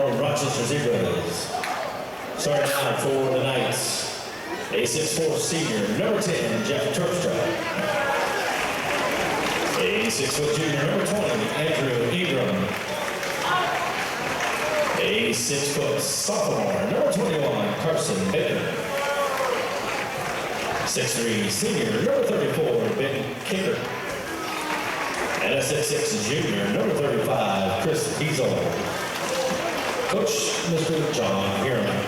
your Rochester Zebras. Starting out for the Knights, a 6'4" senior, number 10, Jeff Terpstra. A 6' junior, number 20, Andrew Ingram. A 6' sophomore, number 21, Carson Baker. 6'3" senior, number 34, Ben Kicker. And a 6'6" junior, number 35, Chris Diesel. Coach, Mr. John Harriman.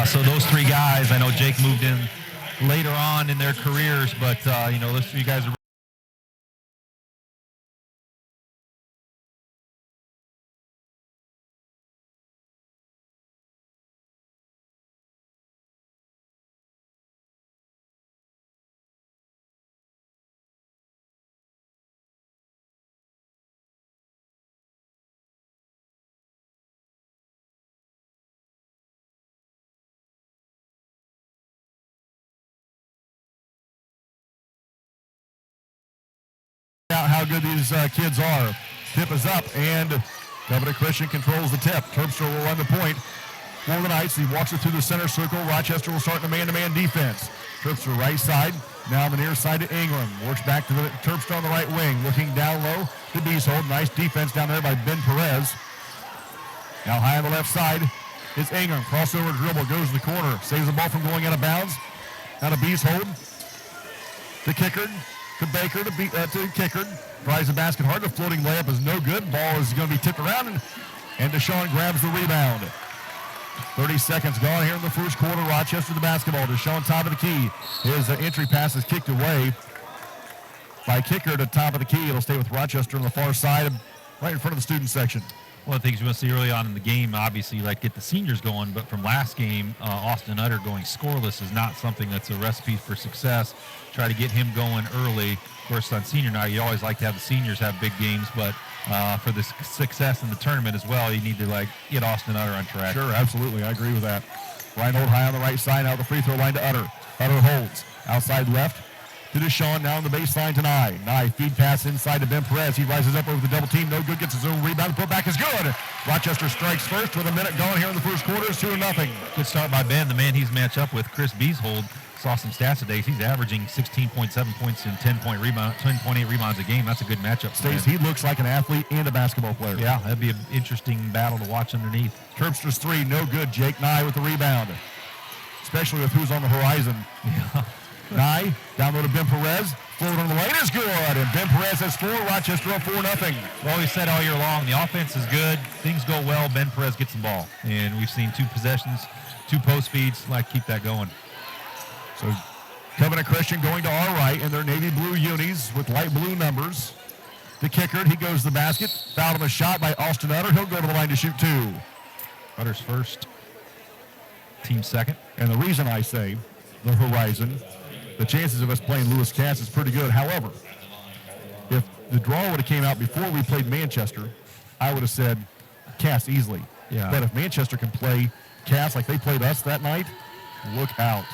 So those three guys, I know Jake moved in later on in their careers, but, you know, those three guys are out how good these kids are. Tip is up, and Covenant Christian controls the tip. Terpstra will run the point for the Knights. He walks it through the center circle. Rochester will start in a man-to-man defense. Terpstra right side, now on the near side to Ingram. Works back to the Terpstra on the right wing. Looking down low to Beeshold. Nice defense down there by Ben Perez. Now high on the left side is Ingram. Crossover dribble, goes to the corner. Saves the ball from going out of bounds. Now to Beeshold. To Kickard. To Baker, to Kickard. Tries the basket hard. The floating layup is no good. Ball is going to be tipped around, and Deshaun grabs the rebound. 30 seconds gone here in the first quarter. Rochester the basketball. Deshaun top of the key. His entry pass is kicked away by Kickard at top of the key. It'll stay with Rochester on the far side, right in front of the student section. one of the things we want to see early on in the game, obviously, like get the seniors going, but from last game, Austin Utter going scoreless is not something that's a recipe for success. Try to get him going early. Of course, on senior night, you always like to have the seniors have big games, but for the success in the tournament as well, you need to get Austin Utter on track. Sure, absolutely. I agree with that. Reinhold high on the right side, out the free throw line to Utter. Utter holds. Outside left to Deshaun, now on the baseline to Nye. Nye, feed pass inside to Ben Perez. He rises up over the double team. No good, gets his own rebound. Put back is good. Rochester strikes first with a minute gone here in the first quarter. It's 2-0. Good start by Ben. The man he's matched up with, Chris Beeshold, saw some stats today. He's averaging 16.7 points and 10.8 rebounds a game. That's a good matchup. Stays, he looks like an athlete and a basketball player. Yeah, that'd be an interesting battle to watch underneath. Terpstra's three, no good. Jake Nye with the rebound, especially with who's on the horizon. Yeah. Nye, down low to Ben Perez. Float on the lane is good, and Ben Perez has 4. Rochester up 4-0. Well, we said all year long, the offense is good. Things go well. Ben Perez gets the ball. And we've seen 2 possessions, 2 post feeds. Keep that going. So Covenant Christian going to our right in their navy blue unis with light blue numbers. The kicker, he goes to the basket. Fouled on a shot by Austin Utter. He'll go to the line to shoot 2. Utter's first, team second. And the reason I say the horizon, the chances of us playing Lewis Cass is pretty good. However, if the draw would have came out before we played Manchester, I would have said Cass easily. Yeah. But if Manchester can play Cass like they played us that night, look out.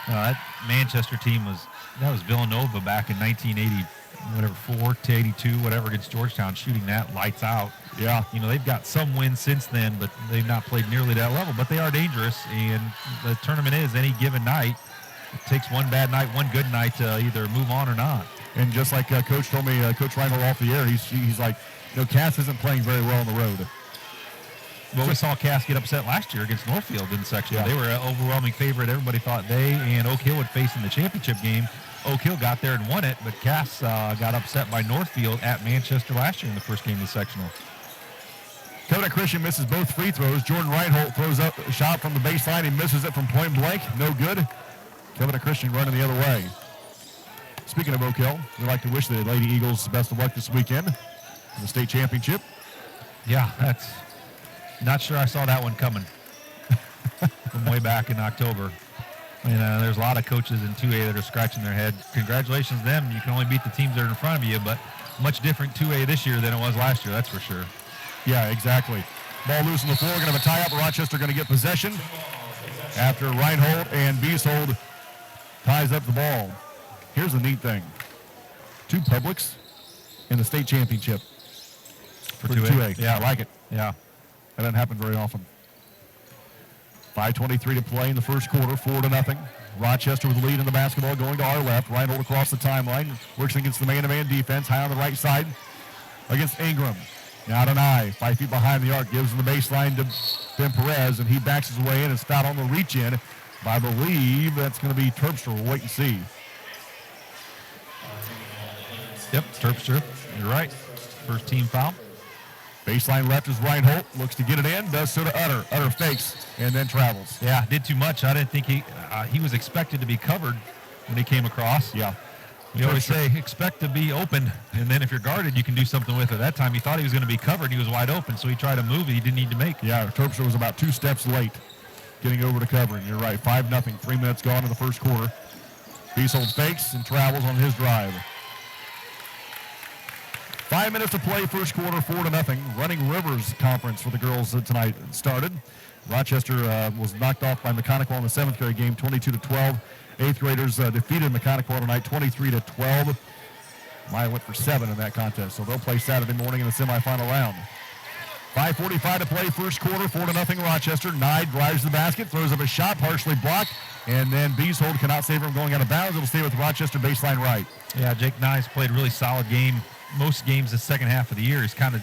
That Manchester team was Villanova back in 1980, 4 to 82, whatever, against Georgetown, shooting that lights out. Yeah. They've got some wins since then, but they've not played nearly that level. But they are dangerous, and the tournament is any given night. It takes one bad night, one good night to either move on or not. And just like Coach told me, Coach Reinhold off the air, he's like, Cass isn't playing very well on the road. Well, we saw Cass get upset last year against Northfield in the section. Yeah. They were an overwhelming favorite. Everybody thought they and Oak Hill would face in the championship game. Oak Hill got there and won it, but Cass got upset by Northfield at Manchester last year in the first game of the sectional. Covenant Christian misses both free throws. Jordan Reinhold throws up a shot from the baseline. He misses it from point blank. No good. Covenant Christian running the other way. Speaking of Oak Hill, we'd like to wish the Lady Eagles the best of luck this weekend in the state championship. Yeah, that's not sure I saw that one coming from way back in October. And there's a lot of coaches in 2A that are scratching their head. Congratulations to them. You can only beat the teams that are in front of you, but much different 2A this year than it was last year, that's for sure. Yeah, exactly. Ball loose on the floor. Going to have a tie-up. Rochester going to get possession after Reinhold and Beeshold ties up the ball. Here's the neat thing. 2 Publics in the state championship For 2A. Yeah, I like it. Yeah. That doesn't happen very often. 5:23 to play in the first quarter, 4-0. Rochester with the lead in the basketball going to our left. Reinhold across the timeline, works against the man-to-man defense, high on the right side against Ingram. Now to Nye, 5 feet behind the arc, gives him the baseline to Ben Perez, and he backs his way in and fouled on the reach-in. I believe that's going to be Terpstra. We'll wait and see. Yep, Terpstra. You're right. First team foul. Baseline left is Reinhold. Looks to get it in. Does so to Utter. Utter fakes and then travels. Yeah, did too much. I didn't think he was expected to be covered when he came across. Yeah. We always say expect to be open, and then if you're guarded, you can do something with it. That time he thought he was going to be covered. He was wide open, so he tried to move it. He didn't need to make. Yeah, Terpstra was about 2 steps late getting over to covering. You're right. 5-0. 3 minutes gone in the first quarter. Beeshold fakes and travels on his drive. 5 minutes to play, first quarter, 4-0. Running Rivers Conference for the girls tonight started. Rochester was knocked off by Mechanical in the 7th grade game, 22-12. 8th graders defeated Mechanical tonight, 23-12. Maya went for 7 in that contest, so they'll play Saturday morning in the semifinal round. 5:45 to play, first quarter, 4-0 Rochester. Nye drives the basket, throws up a shot, partially blocked, and then Beeshold cannot save her from going out of bounds. It'll stay with Rochester baseline right. Yeah, Jake Nye's played a really solid game. Most games the second half of the year. He's kind of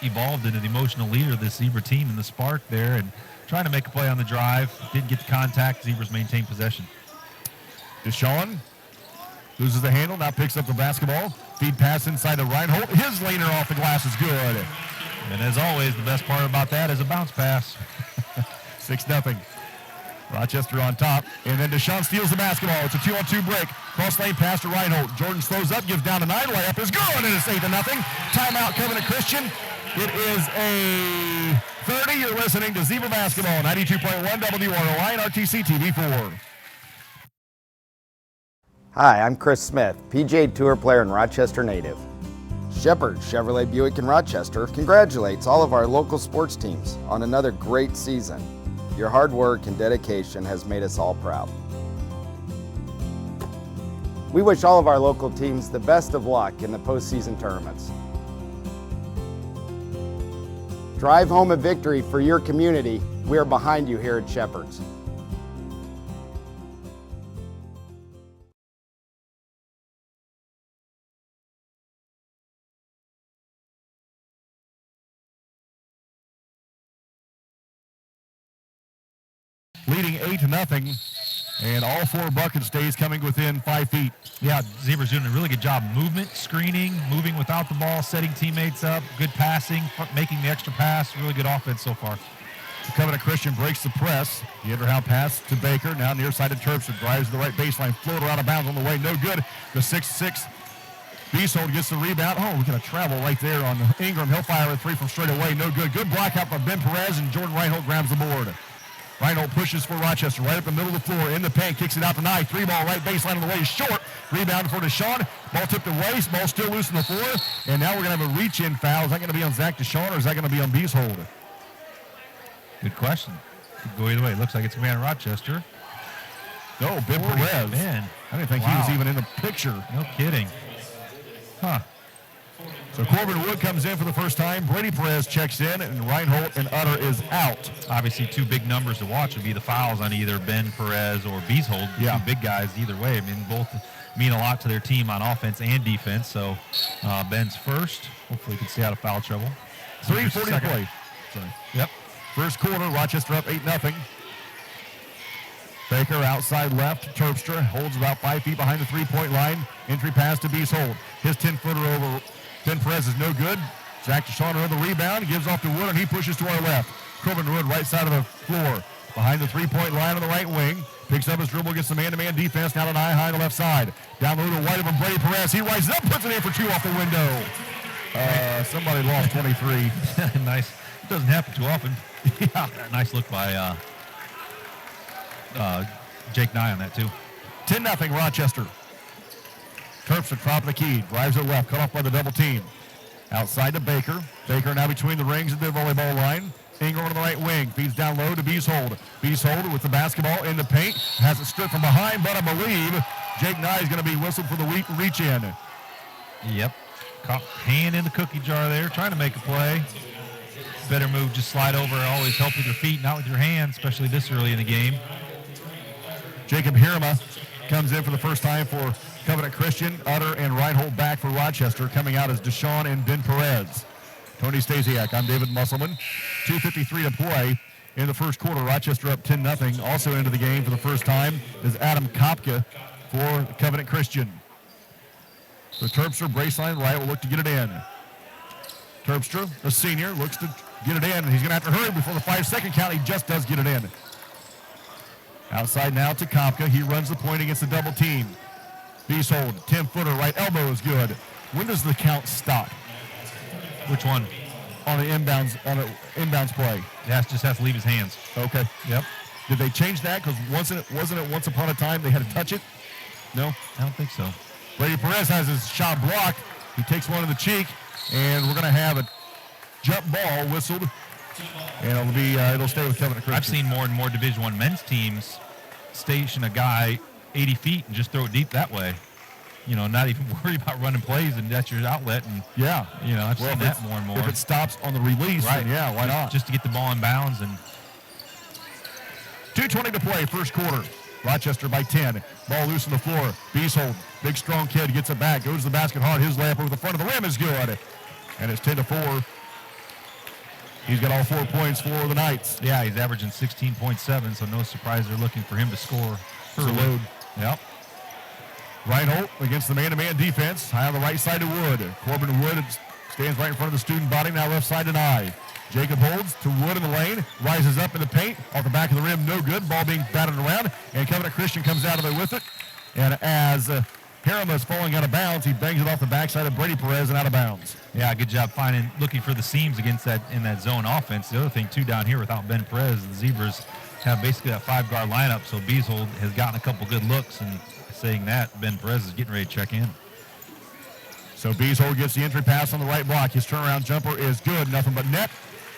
evolved into the emotional leader of this Zebra team and the spark there, and trying to make a play on the drive. Didn't get the contact. Zebras maintained possession. Deshaun loses the handle, now picks up the basketball. Feed pass inside to Reinhold. His laner off the glass is good. And as always, the best part about that is a bounce pass. 6-0. Rochester on top. And then Deshaun steals the basketball. It's a 2-on-2 break. Cross lane pass to Reinhold. Jordan slows up, gives down to Nye. Layup is good, and it's 8-0. Timeout, Covenant Christian. It is a 30. You're listening to Zebra Basketball, 92.1 WROI and RTC TV4. Hi, I'm Chris Smith, PGA Tour player and Rochester native. Shepherd Chevrolet Buick in Rochester congratulates all of our local sports teams on another great season. Your hard work and dedication has made us all proud. We wish all of our local teams the best of luck in the postseason tournaments. Drive home a victory for your community. We are behind you here at Shepherd's. Leading 8-0, and all 4 bucket stays coming within 5 feet. Yeah, Zebra's doing a really good job. Movement, screening, moving without the ball, setting teammates up, good passing, making the extra pass. Really good offense so far. The Covenant Christian breaks the press. The underhand pass to Baker. Now near side to Terpstra. Drives to the right baseline. Floater out of bounds on the way. No good. The 6'6". Beeshold gets the rebound. Oh, we're going to travel right there on Ingram. He'll fire a 3 from straight away. No good. Good block out by Ben Perez, and Jordan Reinhold grabs the board. Reinhold pushes for Rochester right up the middle of the floor. In the paint, kicks it out to Nye. 3-ball right baseline on the way. Short. Rebound for Deshaun. Ball tipped away. Ball still loose on the floor. And now we're going to have a reach-in foul. Is that going to be on Zach Deshaun, or is that going to be on Beeshold? Good question. Could go either way. Looks like it's a man in Rochester. No, Ben Perez. Man. I didn't think he was even in the picture. No kidding. Huh. So Corbin Wood comes in for the first time. Brady Perez checks in, and Reinhold and Utter is out. Obviously, 2 big numbers to watch would be the fouls on either Ben Perez or Beeshold. Yeah. 2 big guys either way. I mean, both mean a lot to their team on offense and defense. So Ben's first. Hopefully he can stay out of foul trouble. 3:40 to play. Sorry. Yep. First quarter, Rochester up 8-0. Baker outside left. Terpstra holds about 5 feet behind the three-point line. Entry pass to Beasold. His 10-footer over Ben Perez is no good. Jack DeShawn on the rebound. Gives off to Wood, and he pushes to our left. Corbin Wood right side of the floor. Behind the three-point line on the right wing. Picks up his dribble, gets the man-to-man defense. Now to Nye high on the left side. Down low to White from Brady Perez. He rises up, puts it in for 2 off the window. Somebody lost 23. Nice. It doesn't happen too often. Yeah. Nice look by Jake Nye on that, too. 10-0 Rochester. Terpstra top of the key. Drives it left. Cut off by the double team. Outside to Baker. Baker now between the rings at the volleyball line. Ingram on the right wing. Feeds down low to Beasold. Beasold with the basketball in the paint. Has it stripped from behind, but I believe Jake Nye is going to be whistled for the reach in. Yep. Caught hand in the cookie jar there, trying to make a play. Better move, just slide over. Always help with your feet, not with your hands, especially this early in the game. Jacob Hirma comes in for the first time for Covenant Christian. Utter and Reinhold back for Rochester. Coming out is DeShawn and Ben Perez. Tony Stasiak, I'm David Musselman. 2:53 to play in the first quarter. Rochester up 10-0. Also into the game for the first time is Adam Kopka for Covenant Christian. The Terpstra baseline right will look to get it in. Terpstra, a senior, looks to get it in, and he's going to have to hurry before the 5-second count. He just does get it in. Outside now to Kopka. He runs the point against the double team. Beasold, 10-footer, right elbow is good. When does the count stop? Which one? On an inbounds play. Just has to leave his hands. Okay. Yep. Did they change that? Because wasn't it once upon a time they had to touch it? No? I don't think so. Brady Perez has his shot blocked. He takes one in the cheek, and we're going to have a jump ball whistled, and it'll stay with Covenant Christian. I've seen more and more Division I men's teams station a guy 80 feet and just throw it deep that way. Not even worry about running plays, and that's your outlet. And yeah, I've seen that more and more. If it stops on the release, right? Then yeah, why not? Just to get the ball in bounds. And 2:20 to play, first quarter. Rochester by 10. Ball loose on the floor. Beasold, big strong kid, gets it back, goes to the basket hard. His layup over the front of the rim is good, and it's 10-4. He's got all 4 points for the Knights. Yeah, he's averaging 16.7, so no surprise they're looking for him to score. Load. Yep. Reinhold against the man-to-man defense. High on the right side to Wood. Corbin Wood stands right in front of the student body. Now left side to Nye. Jacob holds to Wood in the lane. Rises up in the paint. Off the back of the rim, no good. Ball being batted around. And Covenant Christian comes out of there with it. And as Harriman is falling out of bounds, he bangs it off the backside of Brady Perez and out of bounds. Yeah, good job looking for the seams against that in that zone offense. The other thing, too, down here without Ben Perez, the Zebras have basically that 5-guard lineup. So Beasold has gotten a couple good looks, and saying that, Ben Perez is getting ready to check in. So Beasold gets the entry pass on the right block. His turnaround jumper is good, nothing but net.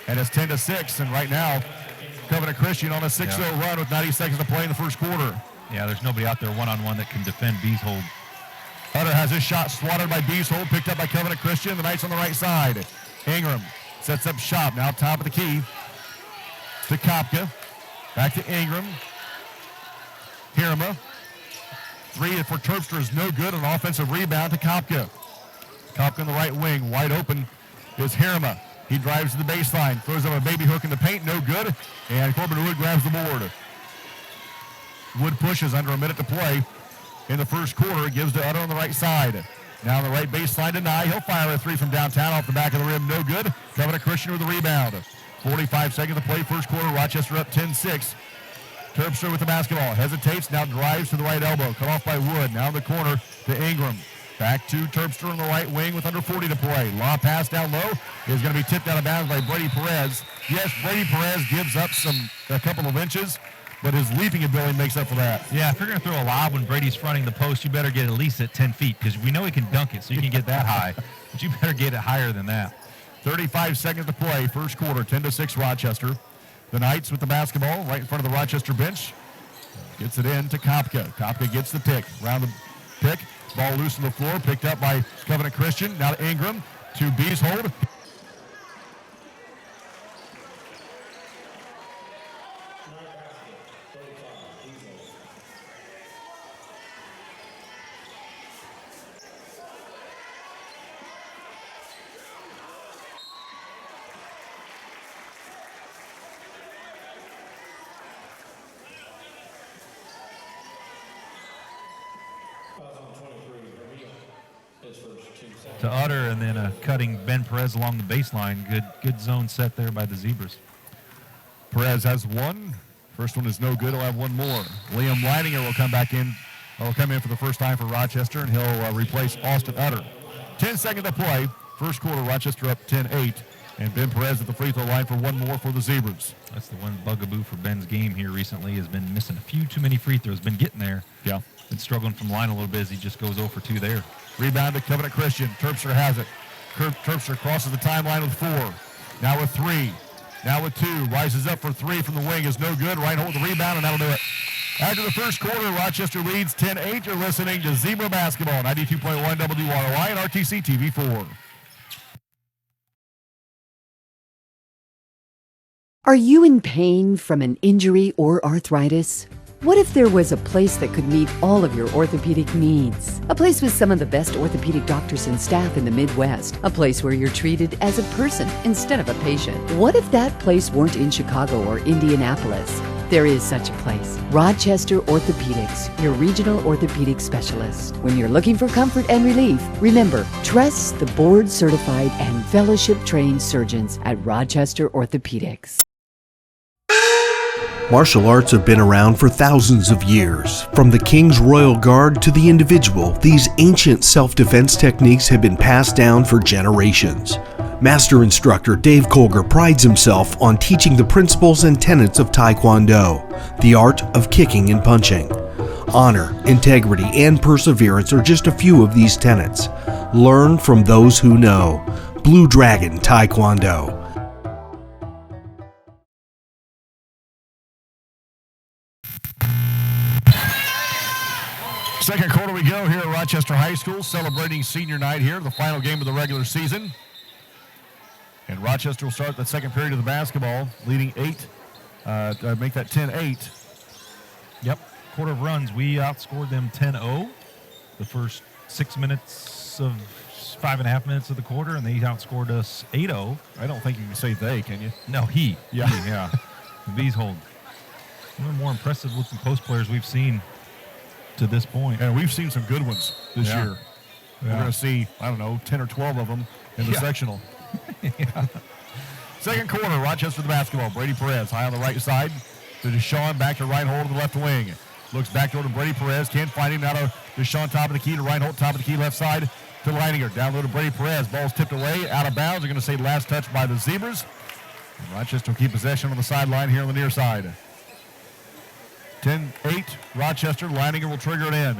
And it's 10-6. And right now, Covenant Christian on a 6-0 run with 90 seconds to play in the first quarter. Yeah, there's nobody out there one-on-one that can defend Beasold. Hutter has his shot swatted by Beasold, picked up by Covenant Christian. The Knights on the right side. Ingram sets up shop, now top of the key to Kopka. Back to Ingram. Hirma. 3 for Terpstra is no good. An offensive rebound to Kopka. Kopka in the right wing. Wide open is Hirma. He drives to the baseline. Throws up a baby hook in the paint. No good. And Corbin Wood grabs the board. Wood pushes under a minute to play in the first quarter. Gives to Utter on the right side. Now on the right baseline to Nye. He'll fire a 3 from downtown off the back of the rim. No good. Covenant Christian with the rebound. 45 seconds to play first quarter. Rochester up 10-6. Terpstra with the basketball. Hesitates. Now drives to the right elbow. Cut off by Wood. Now in the corner to Ingram. Back to Terpstra on the right wing with under 40 to play. Law pass down low is going to be tipped out of bounds by Brady Perez. Yes, Brady Perez gives up a couple of inches, but his leaping ability makes up for that. Yeah, if you're going to throw a lob when Brady's fronting the post, you better get at least at 10 feet because we know he can dunk it, so you can get that high. But you better get it higher than that. 35 seconds to play, first quarter, 10-6 Rochester. The Knights with the basketball right in front of the Rochester bench. Gets it in to Kopka. Kopka gets the pick. Round the pick. Ball loose on the floor, picked up by Covenant Christian. Now to Ingram, to Beasold. to Utter, and then cutting Ben Perez along the baseline. Good zone set there by the Zebras. Perez has one. First one is no good. He'll have one more. Liam Leininger will come back in. Will come in for the first time for Rochester, and he'll replace Austin Utter. 10 seconds to play. First quarter, Rochester up 10-8. And Ben Perez at the free throw line for one more for the Zebras. That's the one bugaboo for Ben's game here recently, has been missing a few too many free throws. Been getting there. Yeah. Been struggling from the line a little bit as he just goes 0 for 2 there. Rebound to Covenant Christian. Terpster has it. Terpster crosses the timeline with 4. Now with 3. Now with 2. Rises up for 3 from the wing. Is no good. Reinhold with the rebound, and that'll do it. After the first quarter, Rochester leads 10-8. You're listening to Zebra Basketball, 92.1 WROI and RTC TV4. Are you in pain from an injury or arthritis? What if there was a place that could meet all of your orthopedic needs? A place with some of the best orthopedic doctors and staff in the Midwest. A place where you're treated as a person instead of a patient. What if that place weren't in Chicago or Indianapolis? There is such a place. Rochester Orthopedics, your regional orthopedic specialist. When you're looking for comfort and relief, remember, trust the board-certified and fellowship-trained surgeons at Rochester Orthopedics. Martial arts have been around for thousands of years. From the King's Royal Guard to the individual, these ancient self-defense techniques have been passed down for generations. Master instructor Dave Colger prides himself on teaching the principles and tenets of Taekwondo, the art of kicking and punching. Honor, integrity, and perseverance are just a few of these tenets. Learn from those who know. Blue Dragon Taekwondo. Second quarter we go here at Rochester High School, celebrating senior night here, the final game of the regular season. And Rochester will start the second period of the basketball, leading 8, make that 10-8. Yep, quarter of runs. We outscored them 10-0 the first 6 minutes of 5.5 minutes of the quarter, and they outscored us 8-0. I don't think you can say they, can you? No, he. Yeah. He, yeah. The Bees hold. One of the more impressive looking post players we've seen to this point. And we've seen some good ones this year. Yeah. We're going to see, 10 or 12 of them in the sectional. Second quarter, Rochester the basketball. Brady Perez high on the right side to Deshaun, back to Reinhold to the left wing. Looks back toward Brady Perez, can't find him. Now to Deshaun, top of the key to Reinhold, top of the key left side to Leininger. Down low to Brady Perez. Ball's tipped away, out of bounds. They're going to say last touch by the Zebras. And Rochester will keep possession on the sideline here on the near side. 10-8, Rochester. Leininger will trigger it in.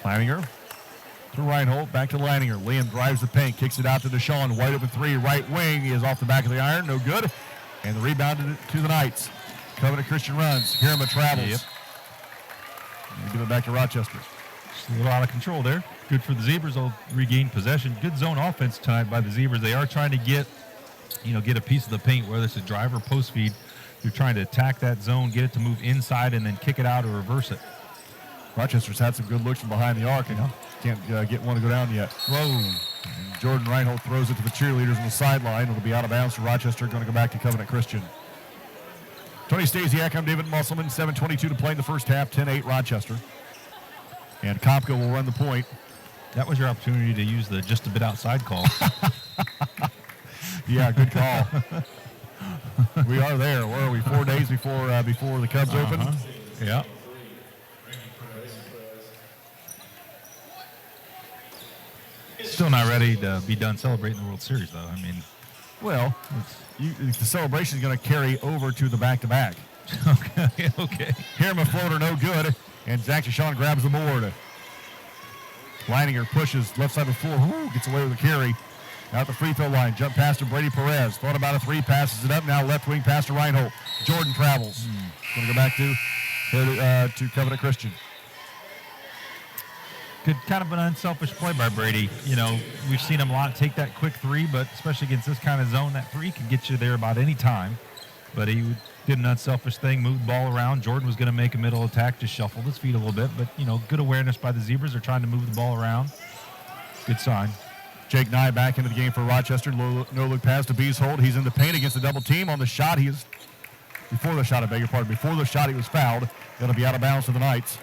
Leininger to Reinhold, back to Leininger. Liam drives the paint, kicks it out to Deshaun. Wide open 3, right wing. He is off the back of the iron, no good. And the rebound to the Knights. Covenant Christian runs. Hirama travels. Yep. And give it back to Rochester. Just a little out of control there. Good for the Zebras. They'll regain possession. Good zone offense tonight by the Zebras. They are trying to get a piece of the paint, whether it's a drive or post feed. They're trying to attack that zone, get it to move inside, and then kick it out or reverse it. Rochester's had some good looks from behind the arc and can't get one to go down yet. Whoa. And Jordan Reinhold throws it to the cheerleaders on the sideline. It'll be out of bounds for Rochester, going to go back to Covenant Christian. Tony Stasiak, I'm David Musselman. 7:22 to play in the first half, 10-8 Rochester. And Kopka will run the point. That was your opportunity to use the just a bit outside call. Yeah, good call. We are there. Where are we? 4 days before the Cubs open? Yeah. Still not ready to be done celebrating the World Series, though. I mean, well, the celebration is going to carry over to the back-to-back. Okay. Hirama floater, no good. And Zach Deshaun grabs the board. Leininger pushes left side of the floor. Woo, gets away with the carry. Out the free throw line. Jump pass to Brady Perez. Thought about a 3, passes it up. Now left wing pass to Reinhold. Jordan travels. Going to go back to Covenant Christian. Good, kind of an unselfish play by Brady. We've seen him a lot take that quick 3, but especially against this kind of zone, that 3 can get you there about any time. But he did an unselfish thing, moved the ball around. Jordan was going to make a middle attack, just shuffled his feet a little bit. But, good awareness by the Zebras. They're trying to move the ball around. Good sign. Jake Nye back into the game for Rochester. No-look pass to Beeshold. He's in the paint against the double team. On the shot, before the shot, he was fouled. It'll be out of bounds to the Knights.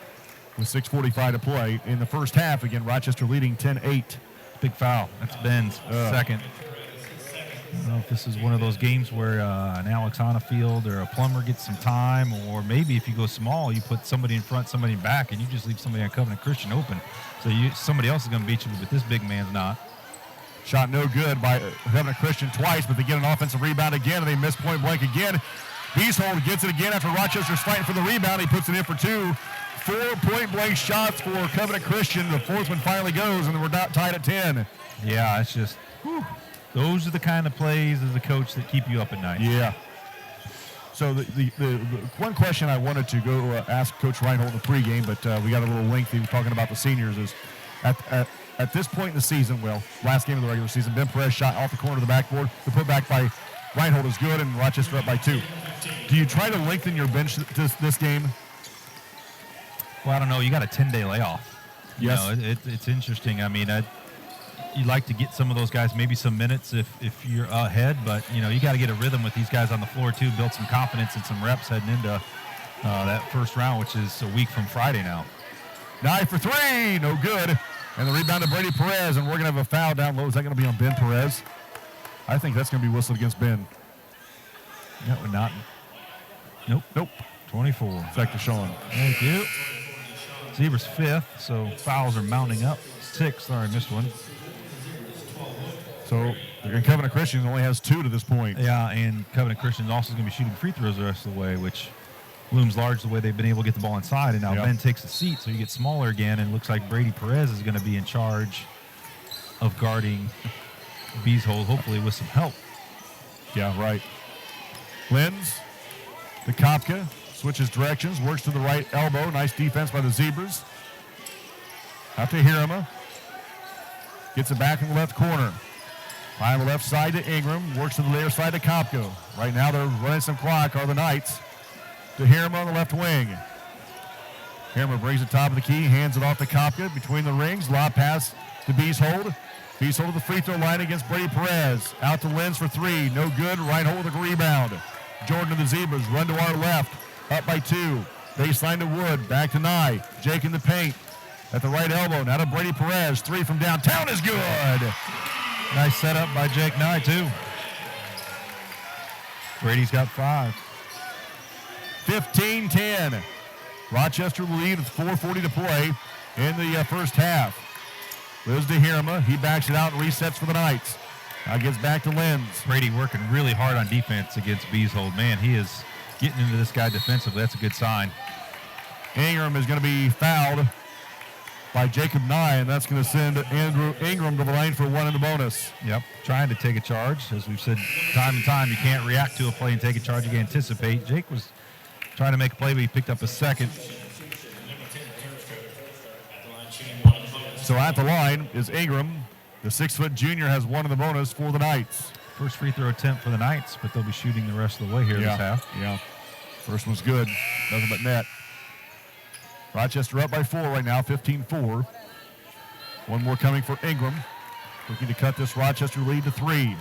with 6:45 to play in the first half. Again, Rochester leading 10-8. Big foul. That's Ben's second. I don't know if this is one of those games where an Alex Honafield or a Plummer gets some time, or maybe if you go small, you put somebody in front, somebody in back, and you just leave somebody on Covenant Christian open. So somebody else is going to beat you, but this big man's not. Shot no good by Covenant Christian twice, but they get an offensive rebound again, and they miss point blank again. Beeshold gets it again after Rochester's fighting for the rebound. He puts it in for two. 4 point-blank shots for Covenant Christian. The fourth one finally goes, and we're not tied at 10. Yeah, it's just, those are the kind of plays as a coach that keep you up at night. Yeah. So the one question I wanted to go ask Coach Reinhold in the pregame, but we got a little lengthy talking about the seniors, is at this point in the season, well, last game of the regular season, Ben Perez shot off the corner of the backboard. The putback by Reinhold is good, and Rochester up by 2. Do you try to lengthen your bench this game? Well, I don't know. You got a 10-day layoff. Yes. You know, it's interesting. I mean, you'd like to get some of those guys maybe some minutes if you're ahead, but, you know, you got to get a rhythm with these guys on the floor, too, build some confidence and some reps heading into that first round, which is a week from Friday now. 9 for 3, no good. And the rebound to Brady Perez, and we're going to have a foul down low. Is that going to be on Ben Perez? I think that's going to be whistled against Ben. That would not. Nope. 24. Back to Sean. Thank you. Zebras 5th, so fouls are mounting up. 6th, sorry, missed one. So Covenant Christian only has 2 to this point. Yeah, and Covenant Christian also is going to be shooting free throws the rest of the way, which looms large the way they've been able to get the ball inside. And now Ben takes a seat, so you get smaller again, and it looks like Brady Perez is going to be in charge of guarding Beeshold, hopefully with some help. Yeah, right. Lenz to Kopka, switches directions, works to the right elbow. Nice defense by the Zebras. Out to Hirama. Gets it back in the left corner. Behind the left side to Ingram, works to the near side to Kopka. Right now they're running some clock, are the Knights. To Hirama on the left wing. Hirama brings it top of the key, hands it off to Kopka between the rings. Lob pass to Beeshold. Beeshold at the free throw line against Brady Perez. Out to Lenz for 3. No good. Reinhold with a rebound. Jordan and the Zebras run to our left. Up by 2. Baseline to Wood. Back to Nye. Jake in the paint. At the right elbow. Now to Brady Perez. 3 from downtown is good. Nice setup by Jake Nye, too. Brady's got 5. 15-10. Rochester will lead with 4:40 to play in the first half. Liz to Hirama. He backs it out and resets for the Knights. Now gets back to Lenz. Brady working really hard on defense against Beeshold. Man, he is getting into this guy defensively. That's a good sign. Ingram is going to be fouled by Jacob Nye, and that's going to send Andrew Ingram to the line for 1 in the bonus. Yep, trying to take a charge. As we've said time and time, you can't react to a play and take a charge. You can anticipate. Jake was trying to make a play, but he picked up a second. So at the line is Ingram. The 6-foot junior has 1 in the bonus for the Knights. First free throw attempt for the Knights, but they'll be shooting the rest of the way here this half. Yeah. First one's good. Nothing but net. Rochester up by 4 right now, 15-4. One more coming for Ingram. Looking to cut this Rochester lead to 3.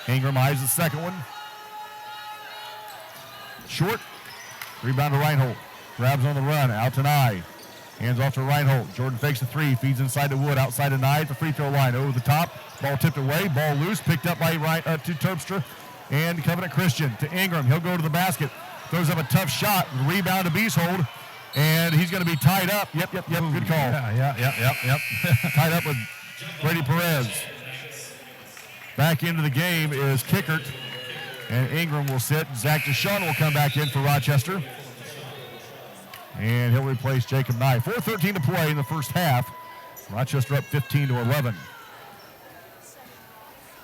Ingram eyes the second one. Short. Rebound to Reinhold. Grabs on the run. Out to Nye. Hands off to Reinhold. Jordan fakes the 3. Feeds inside to Wood. Outside to Nye at the free throw line. Over the top. Ball tipped away. Ball loose. Picked up by to Terpstra. And Covenant Christian to Ingram. He'll go to the basket. Throws up a tough shot. Rebound to Beeshold. And he's going to be tied up. Yep. Good call. Yeah. Tied up with Brady Perez. Back into the game is Kickert. And Ingram will sit. Zach Deshawn will come back in for Rochester. And he'll replace Jacob Nye. 4:13 to play in the first half. Rochester up 15-11.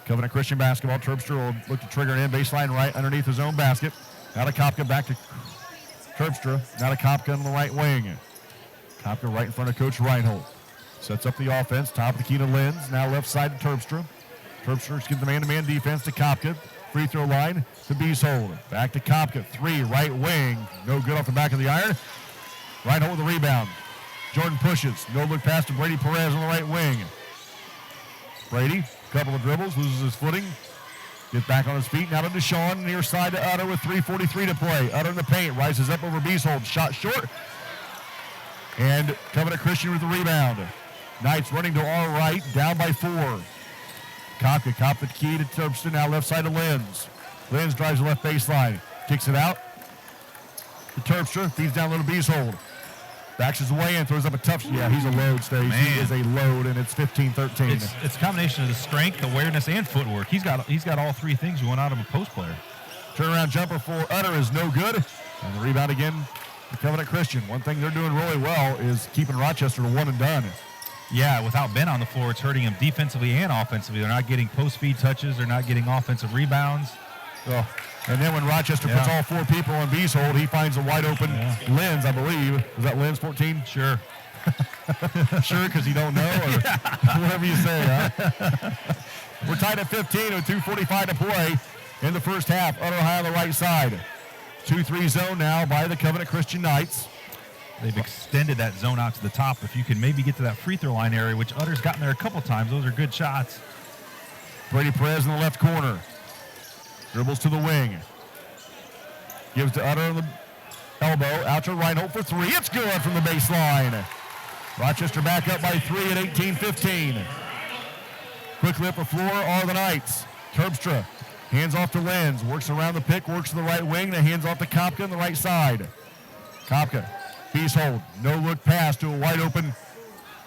Covenant Christian basketball. Terpstra will look to trigger it in. Baseline right underneath his own basket. Now to Kopka, back to Terpstra. Now to Kopka on the right wing. Kopka right in front of Coach Reinhold. Sets up the offense. Top of the key to Lenz. Now left side to Terpstra. Terpstra gives the man-to-man defense to Kopka. Free throw line to Beeshold. Back to Kopka. 3, right wing. No good off the back of the iron. Reinhold with the rebound. Jordan pushes. No look pass to Brady Perez on the right wing. Brady, couple of dribbles, loses his footing. Gets back on his feet. Now to Deshawn, near side to Utter with 3:43 to play. Utter in the paint, rises up over Beeshold. Shot short. And Covenant Christian with the rebound. Knights running to our right, down by 4. Kopka cop the key to Terpstra, now left side to Lenz. Lenz drives the left baseline, kicks it out to Terpstra, feeds down little Beeshold. Backs his way in, throws up a tough, yeah, he's a load, Stace. He is a load, and it's 15-13. It's a combination of the strength, awareness, and footwork. He's got all three things going out of a post player. Turnaround jumper for Utter is no good. And the rebound again for Covenant Christian. One thing they're doing really well is keeping Rochester to one and done. Yeah, without Ben on the floor, it's hurting him defensively and offensively. They're not getting post-speed touches. They're not getting offensive rebounds. Oh. And then when Rochester puts all 4 people on Beeshold, he finds a wide open Lenz, I believe. Is that Lenz 14? Sure. Sure, because you don't know, or whatever you say, huh? We're tied at 15 with 2:45 to play in the first half. Utter high on the right side. 2-3 zone now by the Covenant Christian Knights. They've extended that zone out to the top. If you can maybe get to that free throw line area, which Utter's gotten there a couple times, those are good shots. Brady Perez in the left corner. Dribbles to the wing. Gives to Utter on the elbow. Out to Reinhold for 3. It's good from the baseline. Rochester back up by 3 at 18-15. Quickly up the floor are the Knights. Terpstra hands off to Lenz. Works around the pick. Works to the right wing. Then hands off to Kopka on the right side. Kopka. Beeshold. No look pass to a wide open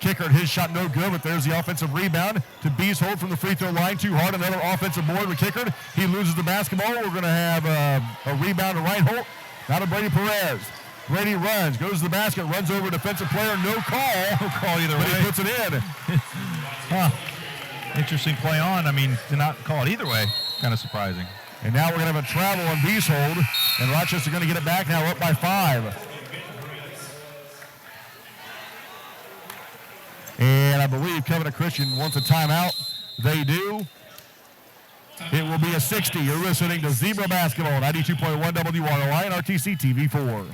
kicker. His shot no good, but there's the offensive rebound to Beeshold from the free throw line. Too hard. Another offensive board with kicker. He loses the basketball. We're going to have a rebound to Reinhold. Now to Brady Perez. Brady runs, goes to the basket, runs over a defensive player. No call. No call either way. He puts it in. Interesting play on. I mean, to not call it either way, kind of surprising. And now we're going to have a travel on Beeshold, and Rochester going to get it back now up by 5. And I believe Covenant Christian wants a timeout. They do. It will be a 60. You're listening to Zebra Basketball, 92.1 WROI and RTC TV4.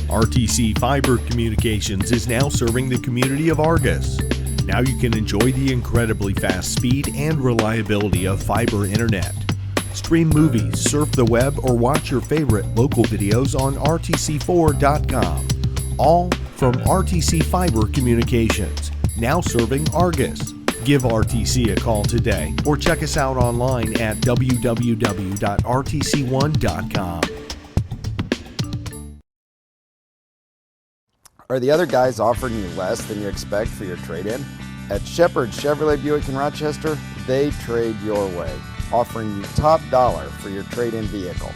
RTC Fiber Communications is now serving the community of Argus. Now you can enjoy the incredibly fast speed and reliability of fiber internet. Stream movies, surf the web, or watch your favorite local videos on rtc4.com. All from RTC Fiber Communications, now serving Argus. Give RTC a call today or check us out online at www.rtc1.com. Are the other guys offering you less than you expect for your trade-in? At Shepherd Chevrolet Buick in Rochester, they trade your way, offering you top dollar for your trade-in vehicle.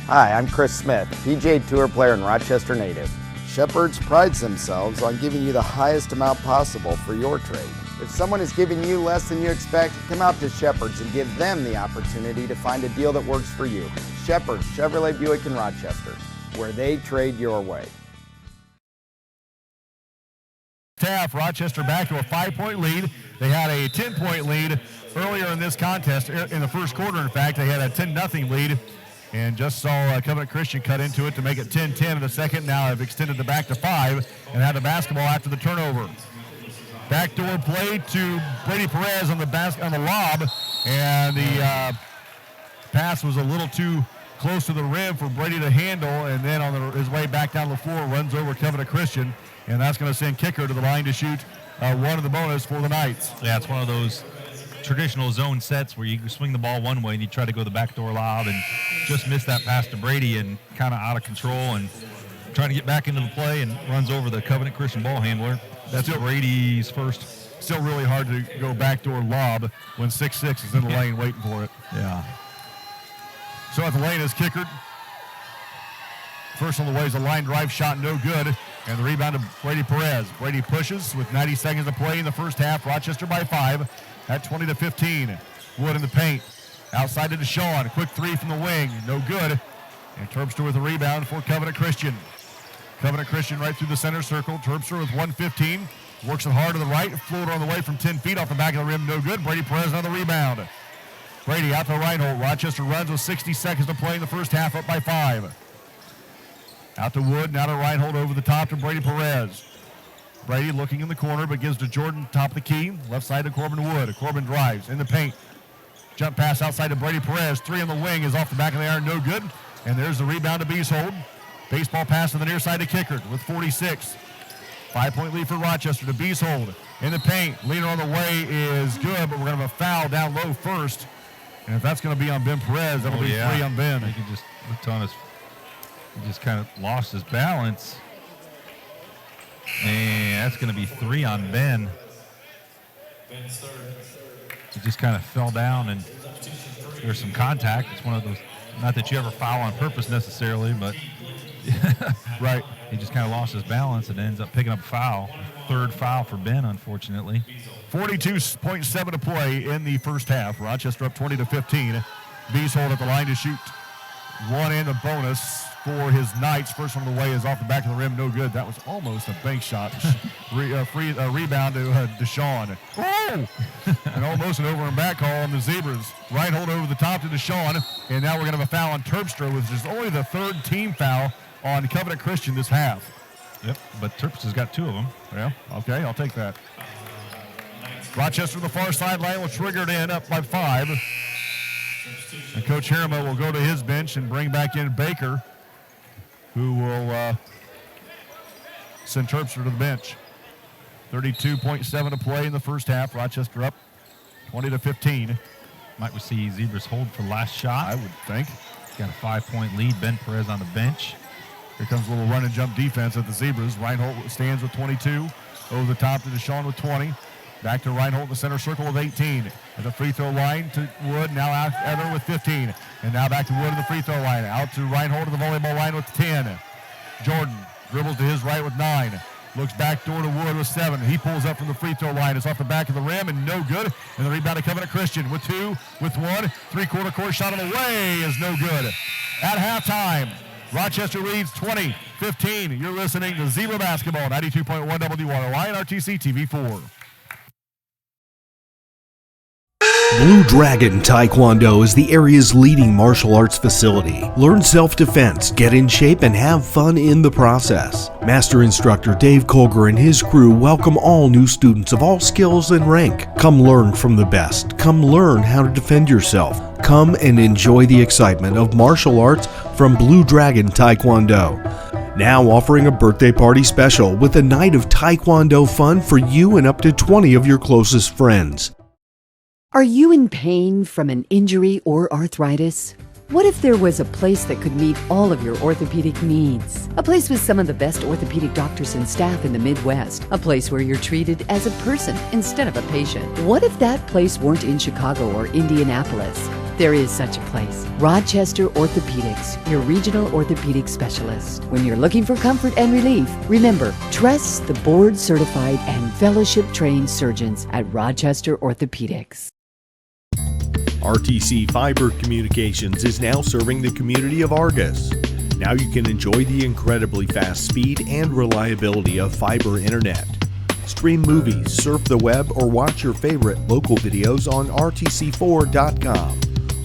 Hi, I'm Chris Smith, PGA Tour player and Rochester native. Shepherd's prides themselves on giving you the highest amount possible for your trade. If someone is giving you less than you expect, come out to Shepherd's and give them the opportunity to find a deal that works for you. Shepherd's Chevrolet Buick in Rochester, where they trade your way. Half, Rochester back to a 5-point lead. They had a 10-point lead earlier in this contest. In the first quarter, in fact, they had a 10-0 lead and just saw Covenant Christian cut into it to make it 10-10 in the second. Now have extended the back to 5 and had the basketball after the turnover. Backdoor play to Brady Perez on the lob, and the pass was a little too close to the rim for Brady to handle, and then on his way back down the floor runs over Covenant Christian. And that's going to send Kicker to the line to shoot one of the bonus for the Knights. Yeah, it's one of those traditional zone sets where you swing the ball one way and you try to go the backdoor lob and just miss that pass to Brady and kind of out of control and trying to get back into the play and runs over the Covenant Christian ball handler. That's Brady's first. Still really hard to go backdoor lob when 6'6" is in the lane waiting for it. Yeah. So at the lane is Kicker. First on the way is a line drive shot, no good. And the rebound to Brady Perez. Brady pushes with 90 seconds to play in the first half. Rochester by 5 at 20-15. Wood in the paint. Outside to Deshaun. Quick 3 from the wing. No good. And Terpstra with a rebound for Covenant Christian. Covenant Christian right through the center circle. Terpstra with 1:15. Works it hard to the right. Floater on the way from 10 feet off the back of the rim. No good. Brady Perez another rebound. Brady out to Reinhold. Rochester runs with 60 seconds to play in the first half, up by 5. Out to Wood, now to Reinhold over the top to Brady Perez. Brady looking in the corner, but gives to Jordan, top of the key. Left side to Corbin Wood. Corbin drives in the paint. Jump pass outside to Brady Perez. 3 on the wing is off the back of the iron, no good. And there's the rebound to Beeshold. Baseball pass to the near side to Kickert with 46. 5-point lead for Rochester to Beeshold in the paint. Leader on the way is good, but we're going to have a foul down low first. And if that's going to be on Ben Perez, that'll be 3 on Ben. He just looked on his, he just kind of lost his balance. And that's going to be 3 on Ben. He just kind of fell down and there's some contact. It's one of those, not that you ever foul on purpose necessarily, but right. He just kind of lost his balance and ends up picking up a foul. 3rd foul for Ben, unfortunately. 42.7 to play in the first half. Rochester up 20-15. Beeshold at the line to shoot 1 and a bonus for his Knights. First one of the way is off the back of the rim, no good. That was almost a bank shot. Rebound to Deshaun. Oh! And almost an over and back call on the Zebras. Reinhold over the top to Deshaun, and now we're going to have a foul on Terpstra, which is only the 3rd team foul on Covenant Christian this half. Yep, but Terps has got 2 of them. Yeah, okay, I'll take that. Rochester the far sideline will trigger it in up by 5. And Coach Harriman will go to his bench and bring back in Baker, who will send Terpstra to the bench. 32.7 to play in the first half. Rochester up 20-15. Might we see Zebras hold for last shot? I would think. Got a 5-point lead. Ben Perez on the bench. Here comes a little run and jump defense at the Zebras. Reinhold stands with 22. Over the top to Deshaun with 20. Back to Reinhold in the center circle with 18. At the free throw line to Wood. Now out Ether with 15. And now back to Wood at the free throw line. Out to Reinhold at the volleyball line with 10. Jordan dribbles to his right with 9. Looks back door to Wood with 7. He pulls up from the free throw line. It's off the back of the rim and no good. And the rebound to Covenant Christian with 2, with 1. 3-quarter court shot on the way is no good. At halftime, Rochester leads 20-15. You're listening to Zebra Basketball, 92.1 WROI and RTC TV4. Blue Dragon Taekwondo is the area's leading martial arts facility. Learn self-defense, get in shape, and have fun in the process. Master instructor Dave Colger and his crew welcome all new students of all skills and rank. Come learn from the best. Come learn how to defend yourself. Come and enjoy the excitement of martial arts from Blue Dragon Taekwondo. Now offering a birthday party special with a night of Taekwondo fun for you and up to 20 of your closest friends. Are you in pain from an injury or arthritis? What if there was a place that could meet all of your orthopedic needs? A place with some of the best orthopedic doctors and staff in the Midwest. A place where you're treated as a person instead of a patient. What if that place weren't in Chicago or Indianapolis? There is such a place. Rochester Orthopedics, your regional orthopedic specialist. When you're looking for comfort and relief, remember, trust the board-certified and fellowship-trained surgeons at Rochester Orthopedics. RTC Fiber Communications is now serving the community of Argus. Now you can enjoy the incredibly fast speed and reliability of fiber internet. Stream movies, surf the web, or watch your favorite local videos on rtc4.com.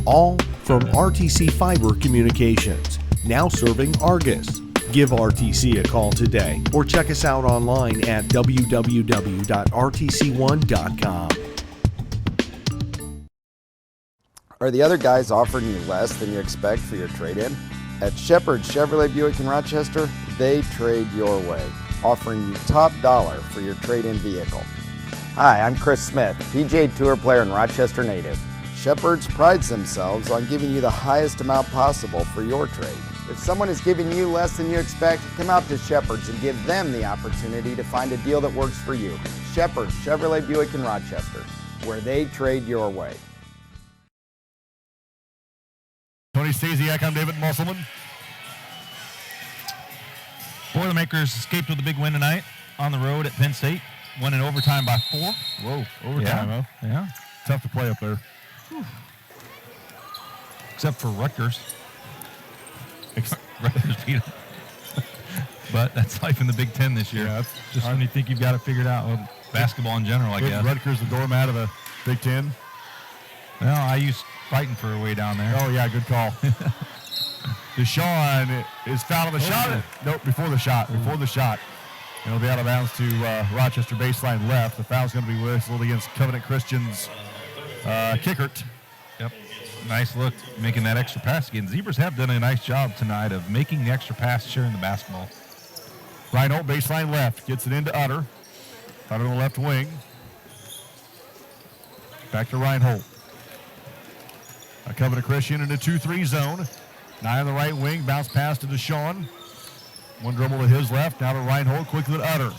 All from RTC Fiber Communications, now serving Argus. Give RTC a call today or check us out online at www.rtc1.com. Are the other guys offering you less than you expect for your trade-in? At Shepherd Chevrolet Buick in Rochester, they trade your way, offering you top dollar for your trade-in vehicle. Hi, I'm Chris Smith, PGA Tour player and Rochester native. Shepherd's prides themselves on giving you the highest amount possible for your trade. If someone is giving you less than you expect, come out to Shepherd's and give them the opportunity to find a deal that works for you. Shepherd's Chevrolet Buick in Rochester, where they trade your way. Tony Stasiak, I'm David Musselman. Boilermakers escaped with a big win tonight on the road at Penn State. Won in overtime by 4. Whoa, overtime, huh? Yeah. Tough to play up there. Whew. Except for Rutgers. Rutgers beat them. But that's life in the Big Ten this year. Yeah, that's just when you think you've got it figured out. Well, basketball in general, I guess. Rutgers the doormat of the Big Ten. Well, IU's fighting for a way down there. Oh, yeah, good call. Deshaun is fouled on the shot. Nope, before the shot. Before the shot. And it'll be out of bounds to Rochester baseline left. The foul's going to be whistled against Covenant Christian's Kickert. Yep. Nice look, making that extra pass again. Zebras have done a nice job tonight of making the extra pass, sharing the basketball. Reinhold, baseline left, gets it into Utter. Utter on the left wing. Back to Reinhold. A Covenant Christian in a 2-3 zone. Nye on the right wing, bounce pass to Deshaun. One dribble to his left, now to Reinhold, quickly to Utter.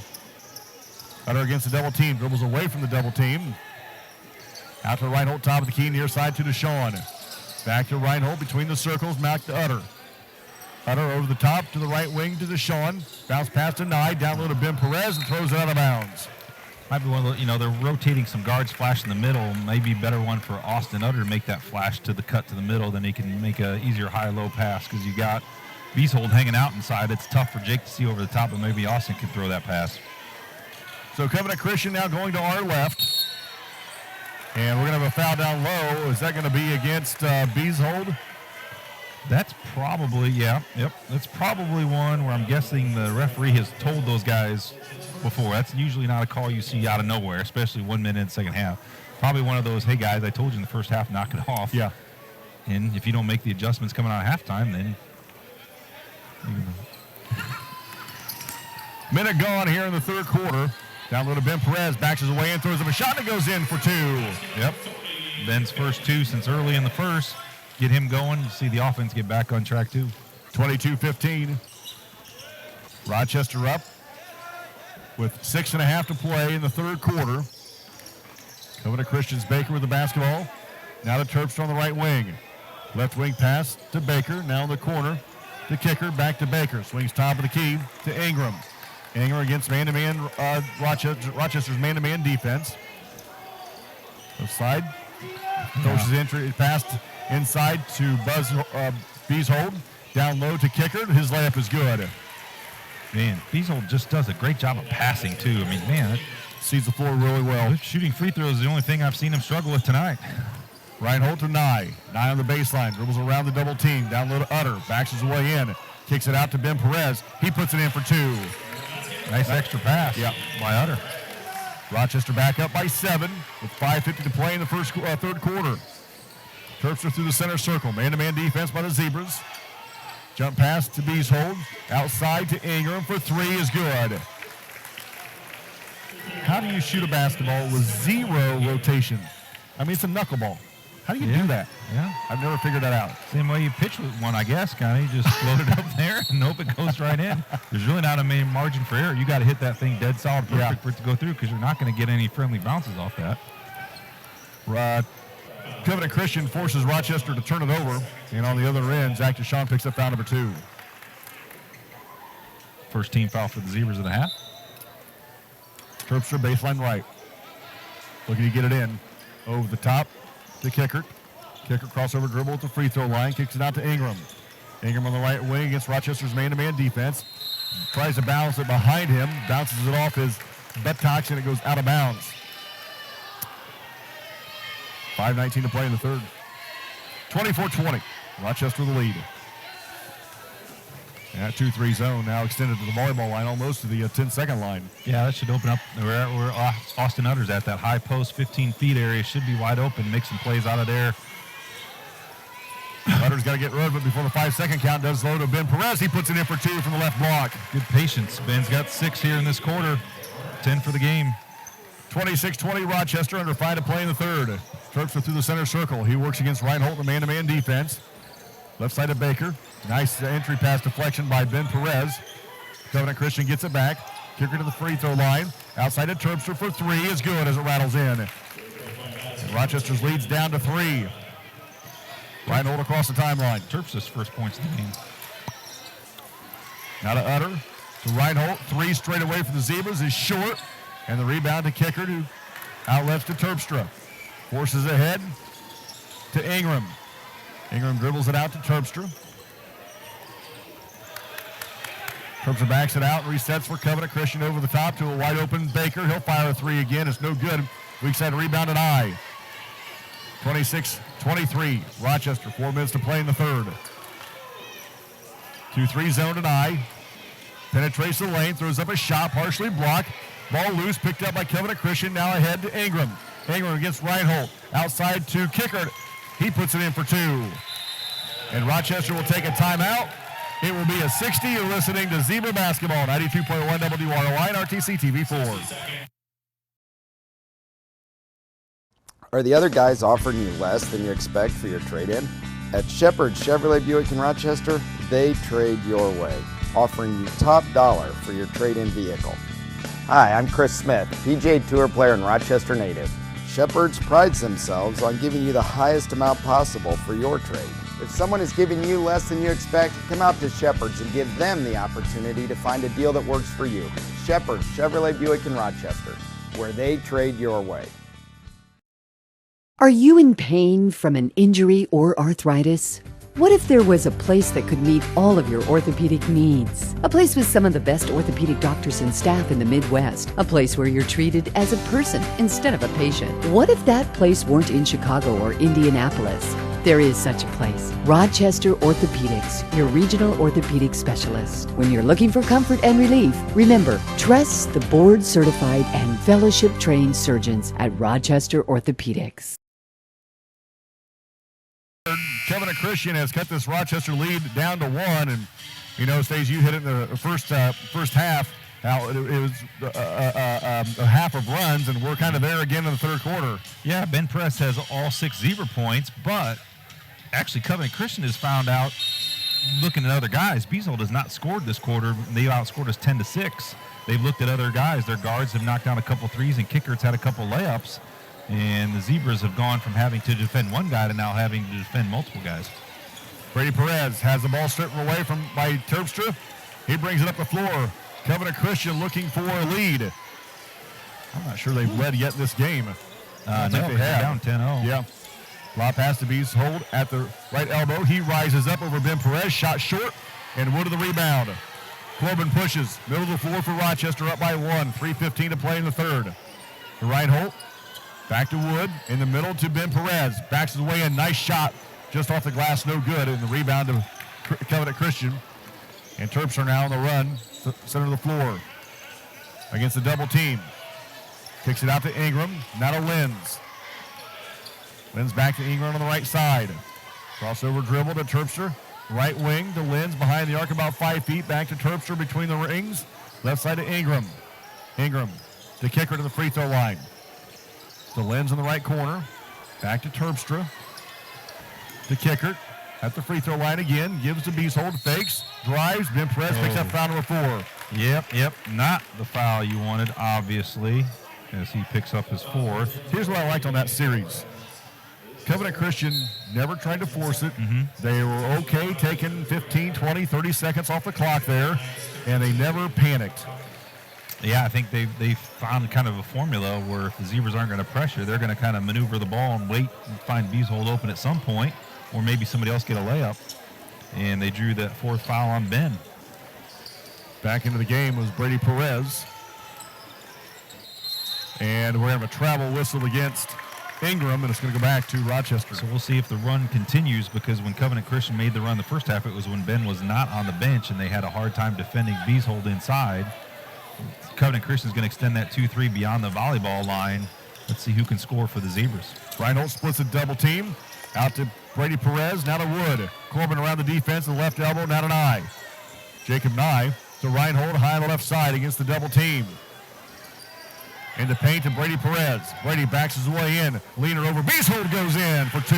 Utter against the double team, dribbles away from the double team. Out to Reinhold, top of the key, near side to Deshaun. Back to Reinhold, between the circles, back to Utter. Utter over the top to the right wing to Deshaun. Bounce pass to Nye, down low to Ben Perez, and throws it out of bounds. Might be one of the, they're rotating some guards flash in the middle. Maybe a better one for Austin Utter to make that flash to the cut to the middle, then he can make a easier high-low pass because you got Beasold hanging out inside. It's tough for Jake to see over the top, but maybe Austin can throw that pass. So Covenant Christian now going to our left. And we're going to have a foul down low. Is that going to be against Beasold? That's probably, that's probably one where I'm guessing the referee has told those guys before. That's usually not a call you see out of nowhere, especially 1 minute in the second half. Probably one of those, hey guys, I told you in the first half, knock it off. Yeah. And if you don't make the adjustments coming out of halftime, then minute gone here in the third quarter. Down low to Ben Perez, backs his way in, throws up a shot, and it goes in for 2. Yep. Ben's first 2 since early in the first. Get him going. You see the offense get back on track, too. 22-15. Rochester up with 6.5 to play in the third quarter. Covenant Christian's Baker with the basketball. Now to Terpstra on the right wing. Left wing pass to Baker. Now in the corner to Kicker. Back to Baker. Swings top of the key to Ingram. Ingram against man-to-man, Rochester's man-to-man defense. Left side. Coach's entry passed inside to Beasold. Down low to Kicker. His layup is good. Man, Beasold just does a great job of passing, too. I mean, man, sees the floor really well. Shooting free throws is the only thing I've seen him struggle with tonight. Reinhold to Nye. Nye on the baseline. Dribbles around the double team. Down low to Utter. Backs his way in. Kicks it out to Ben Perez. He puts it in for 2. Nice extra pass by Utter. Rochester back up by 7 with 5:50 to play in the third quarter. Terpstra through the center circle. Man-to-man defense by the Zebras. Jump pass to Beasold. Outside to Ingram for 3 is good. How do you shoot a basketball with 0 rotation? I mean, it's a knuckleball. How do you do that? Yeah. I've never figured that out. Same way you pitch with one, I guess, kind of. You just float it up there and hope it goes right in. There's really not a main margin for error. You got to hit that thing dead solid, perfect for it to go through, because you're not going to get any friendly bounces off that. Covenant Christian forces Rochester to turn it over, and on the other end, Zach Deshaun picks up foul number 2. First team foul for the Zebras of the half. Terpstra baseline right. Looking to get it in. Over the top to Kicker. Kicker crossover dribble at the free throw line. Kicks it out to Ingram. Ingram on the right wing against Rochester's man-to-man defense. Tries to balance it behind him. Bounces it off his buttocks, and it goes out of bounds. 5:19 to play in the third. 24-20. Rochester the lead. And that 2-3 zone now extended to the volleyball line, almost to the 10-second line. Yeah, that should open up where Austin Utter's at. That high post 15 feet area should be wide open. Make some plays out of there. Utter's got to get rid of it before the 5-second count does low to Ben Perez. He puts it in for 2 from the left block. Good patience. Ben's got 6 here in this quarter. 10 for the game. 26-20 Rochester, under 5 to play in the third. Terpstra through the center circle. He works against Reinhold in the man-to-man defense. Left side of Baker. Nice entry pass deflection by Ben Perez. Covenant Christian gets it back. Kicker to the free throw line. Outside to Terpstra for 3 is good as it rattles in. And Rochester's leads down to 3. Reinhold across the timeline. Terpstra's first points of the game. Now to Utter. To Reinhold. 3 straight away for the Zebras is short. And the rebound to Kicker to outlets to Terpstra. Forces ahead to Ingram. Ingram dribbles it out to Terpstra. Terpstra backs it out and resets for Covenant Christian over the top to a wide open Baker. He'll fire a 3 again. It's no good. Weak side rebound and I. 26-23. Rochester, 4 minutes to play in the third. 2-3 zone and I. Penetrates the lane, throws up a shot, partially blocked. Ball loose, picked up by Covenant Christian. Now ahead to Ingram. Ingram against Reinhold. Outside to Kicker. He puts it in for 2. And Rochester will take a timeout. It will be a 60. You're listening to Zebra Basketball, 92.1 WROI and RTC TV4. Are the other guys offering you less than you expect for your trade-in? At Shepherd Chevrolet Buick in Rochester, they trade your way, offering you top dollar for your trade-in vehicle. Hi, I'm Chris Smith, PGA Tour player and Rochester native. Shepherd's prides themselves on giving you the highest amount possible for your trade. If someone is giving you less than you expect, come out to Shepherd's and give them the opportunity to find a deal that works for you. Shepherd Chevrolet Buick in Rochester, where they trade your way. Are you in pain from an injury or arthritis? What if there was a place that could meet all of your orthopedic needs? A place with some of the best orthopedic doctors and staff in the Midwest. A place where you're treated as a person instead of a patient. What if that place weren't in Chicago or Indianapolis? There is such a place. Rochester Orthopedics, your regional orthopedic specialist. When you're looking for comfort and relief, remember, trust the board-certified and fellowship-trained surgeons at Rochester Orthopedics. Covenant Christian has cut this Rochester lead down to 1, and Stays, you hit it in the first half. Now, it was a half of runs, and we're kind of there again in the third quarter. Yeah, Ben Perez has all 6 Zebra points, but actually Covenant Christian has found out, looking at other guys, Beasold has not scored this quarter. They outscored us 10-6. They've looked at other guys. Their guards have knocked down a couple threes, and Kickert's had a couple layups. And the Zebras have gone from having to defend one guy to now having to defend multiple guys. Brady Perez has the ball stripped away by Terpstra. He brings it up the floor. Covenant Christian looking for a lead. I'm not sure they've led yet in this game. No, they have. Down 10-0. Yeah. Lob pass to Beasold at the right elbow. He rises up over Ben Perez. Shot short. And Wood to the rebound. Corbin pushes. Middle of the floor for Rochester, up by 1. 3:15 to play in the third. To Reinhold. Back to Wood, in the middle to Ben Perez. Backs his way in, nice shot. Just off the glass, no good. And the rebound to Covenant Christian. And Terps are now on the run, center of the floor. Against the double team. Kicks it out to Ingram, now to Lenz. Lenz back to Ingram on the right side. Crossover dribble to Terpstra. Right wing to Lenz, behind the arc about 5 feet. Back to Terpstra between the rings. Left side to Ingram. Ingram to Kicker to the free throw line. To Lenz in the right corner. Back to Terpstra. To Kickert at the free throw line again. Gives to Beasold. Fakes. Drives. Ben Perez picks up foul number 4. Yep. Not the foul you wanted, obviously, as he picks up his 4th. Here's what I liked on that series. Covenant Christian never tried to force it. They were okay taking 15, 20, 30 seconds off the clock there, and they never panicked. Yeah, I think they found kind of a formula where if the Zebras aren't going to pressure, they're going to kind of maneuver the ball and wait and find Beasold open at some point, or maybe somebody else get a layup. And they drew that 4th foul on Ben. Back into the game was Brady Perez. And we're going to have a travel whistle against Ingram, and it's going to go back to Rochester. So we'll see if the run continues, because when Covenant Christian made the run the first half, it was when Ben was not on the bench, and they had a hard time defending Beasold inside. Covenant Christian's going to extend that 2-3 beyond the volleyball line. Let's see who can score for the Zebras. Reinhold splits a double team. Out to Brady Perez, now to Wood. Corbin around the defense, the left elbow, now to Nye. Jacob Nye to Reinhold, high on the left side against the double team. Into paint to Brady Perez. Brady backs his way in. Leaner over. Beasold goes in for 2.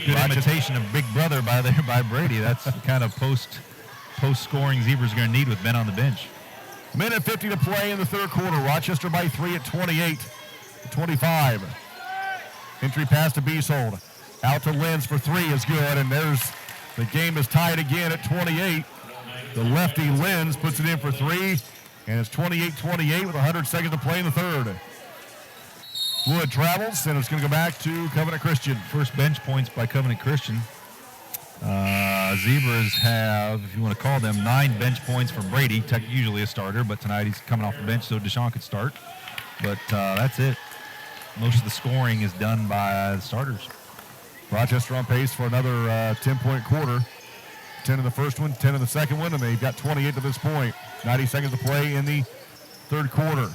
Good imitation of Big Brother by Brady. That's the kind of post-scoring Zebras are going to need with Ben on the bench. Minute 50 to play in the third quarter. Rochester by 3 at 28-25. Entry pass to Beasold. Out to Lenz for 3 is good, and the game is tied again at 28. The lefty Lenz puts it in for 3, and it's 28-28 with 100 seconds to play in the third. Wood travels, and it's going to go back to Covenant Christian. First bench points by Covenant Christian. Zebras have, if you want to call them, 9 bench points for Brady, usually a starter, but tonight he's coming off the bench so Deshaun could start. But that's it. Most of the scoring is done by the starters. Rochester on pace for another 10-point quarter. 10 in the first one, 10 in the second one, and they've got 28 to this point. 90 seconds to play in the third quarter.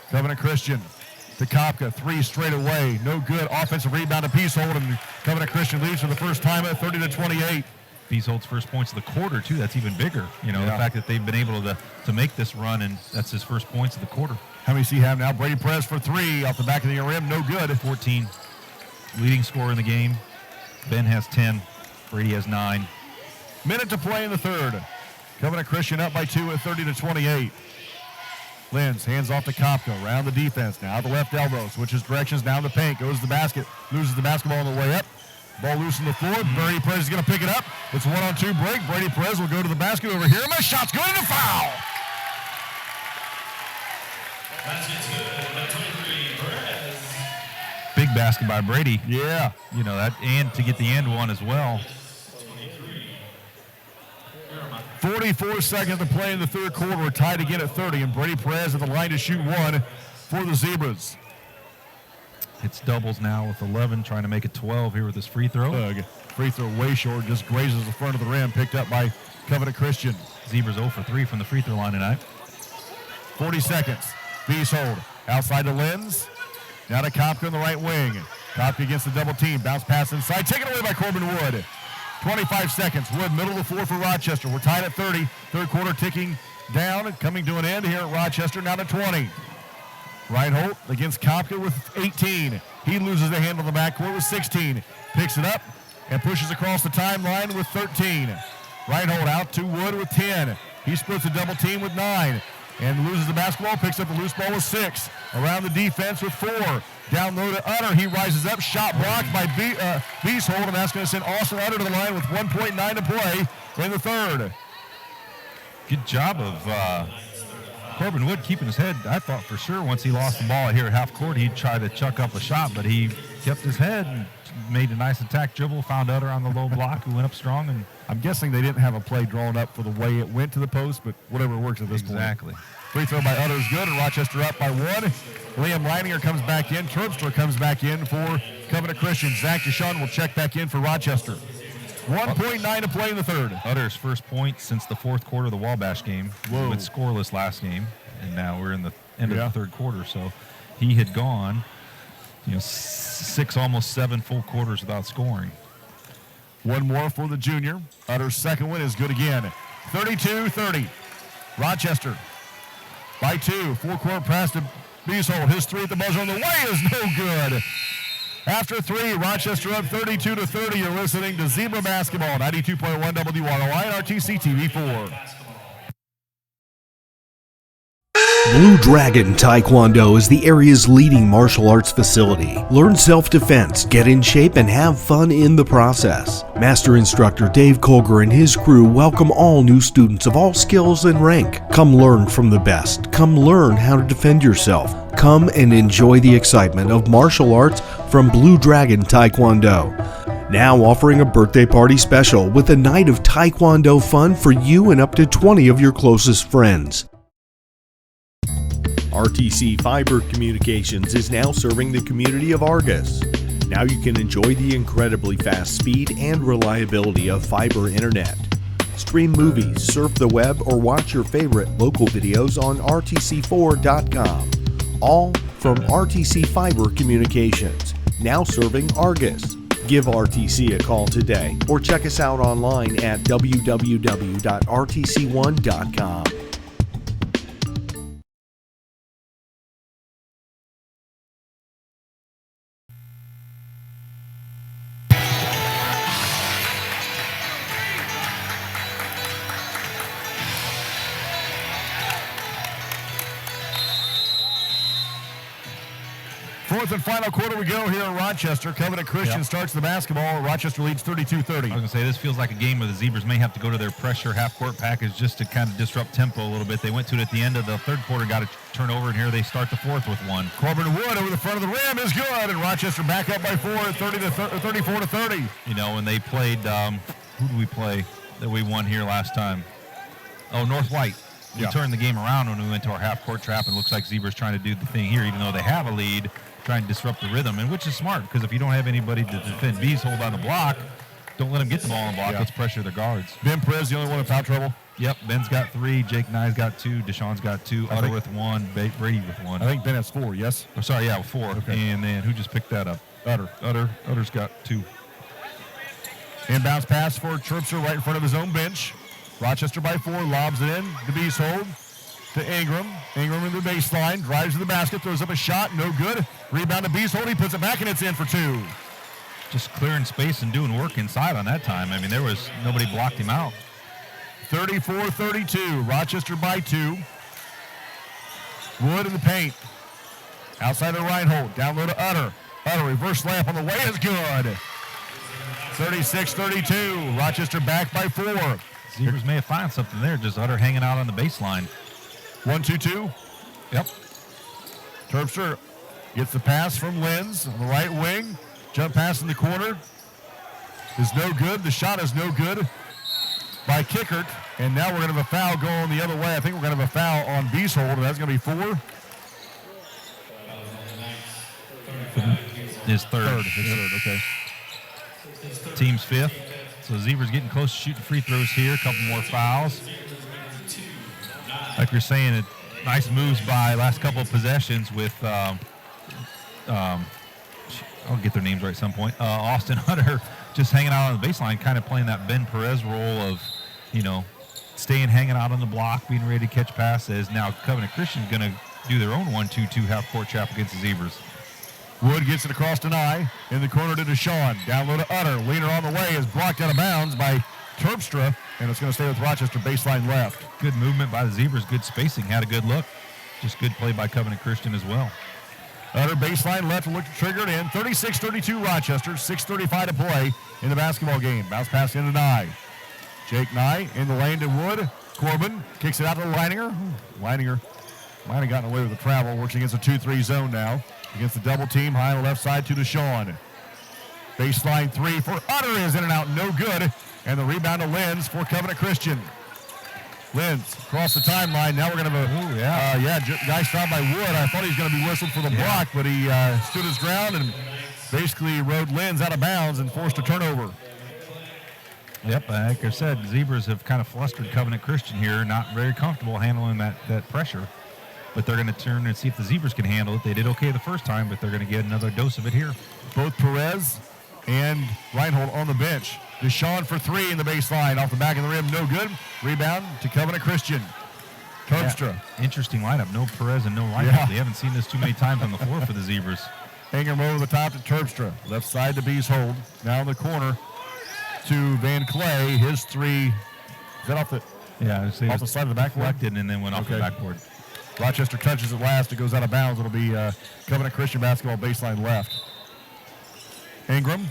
Covenant Christian to Kopka. 3 straight away. No good. Offensive rebound to Peacehold, and Covenant Christian leads for the first time at 30-28. Peacehold's first points of the quarter, too. That's even bigger. The fact that they've been able to make this run, and that's his first points of the quarter. How many does he have now? Brady Perez for 3 off the back of the rim. No good. 14. Leading scorer in the game. Ben has 10. Brady has 9. Minute to play in the third. Covenant Christian up by 2 at 30-28. Lenz hands off to Kopka. Around the defense. Now the left elbow. Switches directions down the paint. Goes to the basket. Loses the basketball on the way up. Ball loose on the floor. Brady Perez is going to pick it up. It's a 1-on-2 break. Brady Perez will go to the basket over here. My shot's good and a foul. Basket's good. Number 23, Perez. Big basket by Brady. Yeah. That, and to get the and one as well. 44 seconds to play in the third quarter. We're tied again at 30, and Brady Perez at the line to shoot 1 for the Zebras. It's doubles now with 11, trying to make it 12 here with his free throw. Free throw way short, just grazes the front of the rim, picked up by Covenant Christian. Zebras 0 for 3 from the free throw line tonight. 40 seconds. Beasley outside to Lenz. Now to Kopka in the right wing. Kopka against the double team. Bounce pass inside. Taken away by Corbin Wood. 25 seconds. Wood, middle of the floor for Rochester. We're tied at 30. Third quarter ticking down and coming to an end here at Rochester. Now to 20. Reinhold against Kopka with 18. He loses the handle in the backcourt with 16. Picks it up and pushes across the timeline with 13. Reinhold out to Wood with 10. He splits a double team with 9 and loses the basketball. Picks up the loose ball with 6. Around the defense with 4. Down low to Utter. He rises up. Shot blocked by Beasley, and that's going to send Austin Utter to the line with 1.9 to play in the third. Good job of Corbin Wood keeping his head. I thought for sure once he lost the ball here at half court, he'd try to chuck up a shot, but he kept his head and made a nice attack dribble, found Utter on the low block, who went up strong. And I'm guessing they didn't have a play drawn up for the way it went to the post, but whatever works at this point. Exactly. Free throw by Utter is good, and Rochester up by 1. Liam Leininger comes back in. Terpstra comes back in for Covenant Christian. Zach Deshawn will check back in for Rochester. 1.9 to play in the third. Utter's first point since the fourth quarter of the Wabash game. Whoa. Went scoreless last game, and now we're in the end of the third quarter. So he had gone, 6, almost 7 full quarters without scoring. One more for the junior. Utter's second one is good again. 32-30. Rochester by 2. Four-court pass to Beasley. His 3 at the buzzer on the way is no good. After 3, Rochester up 32-30. You're listening to Zebra Basketball, 92.1 WROI and RTC TV4. Blue Dragon Taekwondo is the area's leading martial arts facility. Learn self-defense, get in shape, and have fun in the process. Master instructor Dave Colger and his crew welcome all new students of all skills and rank. Come learn from the best. Come learn how to defend yourself. Come and enjoy the excitement of martial arts from Blue Dragon Taekwondo. Now offering a birthday party special with a night of Taekwondo fun for you and up to 20 of your closest friends. RTC Fiber Communications is now serving the community of Argus. Now you can enjoy the incredibly fast speed and reliability of fiber internet. Stream movies, surf the web, or watch your favorite local videos on rtc4.com. All from RTC Fiber Communications, now serving Argus. Give RTC a call today or check us out online at www.rtc1.com. Fourth and final quarter we go here in Rochester. Covenant Christian starts the basketball. Rochester leads 32-30. I was going to say, this feels like a game where the Zebras may have to go to their pressure half-court package just to kind of disrupt tempo a little bit. They went to it at the end of the third quarter, got a turnover, and here they start the fourth with 1. Corbin Wood over the front of the rim is good, and Rochester back up by 4 at 34-30. When they played, who did we play that we won here last time? Oh, North White. We turned the game around when we went to our half-court trap, and it looks like Zebras trying to do the thing here, even though they have a lead, trying to disrupt the rhythm, and which is smart, because if you don't have anybody to defend Beasley on the block, Don't let him get the ball on block. Yeah. Let's pressure their guards. Ben Perez, the only one in foul trouble. Yep, Ben's got 3. Jake Nye's got 2. Deshaun's got 2. Utter with 1. Brady with 1. I think Ben has 4, yes? Oh, sorry, yeah, 4. Okay. And then who just picked that up? Utter's got 2. Inbounds pass for Terpstra right in front of his own bench. Rochester by 4, lobs it in. DeBees hold to Ingram. Ingram in the baseline, drives to the basket, throws up a shot, no good. Rebound to Beasley, he puts it back and it's in for 2. Just clearing space and doing work inside on that time. I mean, there was nobody blocked him out. 34-32, Rochester by 2. Wood in the paint. Outside of Reinhold, down low to Utter. Utter, reverse layup on the way is good. 36-32, Rochester back by 4. Zebras may have found something there, just Utter hanging out on the baseline. 1-2-2. Yep. Terpstra gets the pass from Lenz on the right wing. Jump pass in the corner is no good. The shot is no good by Kickert. And now we're going to have a foul going the other way. I think we're going to have a foul on Beeshold, and that's going to be 4. His third. Okay. Team's 5th. So Zebras getting close to shooting free throws here. A couple more fouls. Like you're saying, nice moves by last couple of possessions with I'll get their names right at some point. Austin Utter just hanging out on the baseline, kind of playing that Ben Perez role of, staying hanging out on the block, being ready to catch passes. Now Covenant Christian's going to do their own 1-2-2 half-court trap against the Zebras. Wood gets it across to Nye. In the corner to Deshaun. Down low to Utter. Leaner on the way is blocked out of bounds by Terpstra, and it's going to stay with Rochester baseline left. Good movement by the Zebras. Good spacing. Had a good look. Just good play by Covenant Christian as well. Utter baseline left will look to trigger it in. 36-32 Rochester. 6:35 to play in the basketball game. Bounce pass into Nye. Jake Nye in the lane to Wood. Corbin kicks it out to Leininger. Leininger might have gotten away with the travel. Works against a 2-3 zone now. Against the double team, high on the left side to Deshaun. Baseline 3 for Utter is in and out, no good. And the rebound to Lenz for Covenant Christian. Lenz across the timeline. Now we're going to have a, nice foul by Wood. I thought he was going to be whistled for the block, but he stood his ground and basically rode Lenz out of bounds and forced a turnover. Yep, like I said, Zebras have kind of flustered Covenant Christian here, not very comfortable handling that pressure. But they're going to turn and see if the Zebras can handle it. They did okay the first time, but they're going to get another dose of it here. Both Perez and Reinhold on the bench. Deshaun for 3 in the baseline. Off the back of the rim, no good. Rebound to Covenant Christian. Terpstra. Yeah, interesting lineup. No Perez and no Reinhold. Yeah. They haven't seen this too many times on the floor for the Zebras. Ingram over the top to Terpstra. Left side to Beeshold. Now in the corner to Van Clay. His 3. Is that off the off the side of the backboard? Deflected and then went off the backboard. Rochester touches it last. It goes out of bounds. It'll be Covenant Christian basketball baseline left. Ingram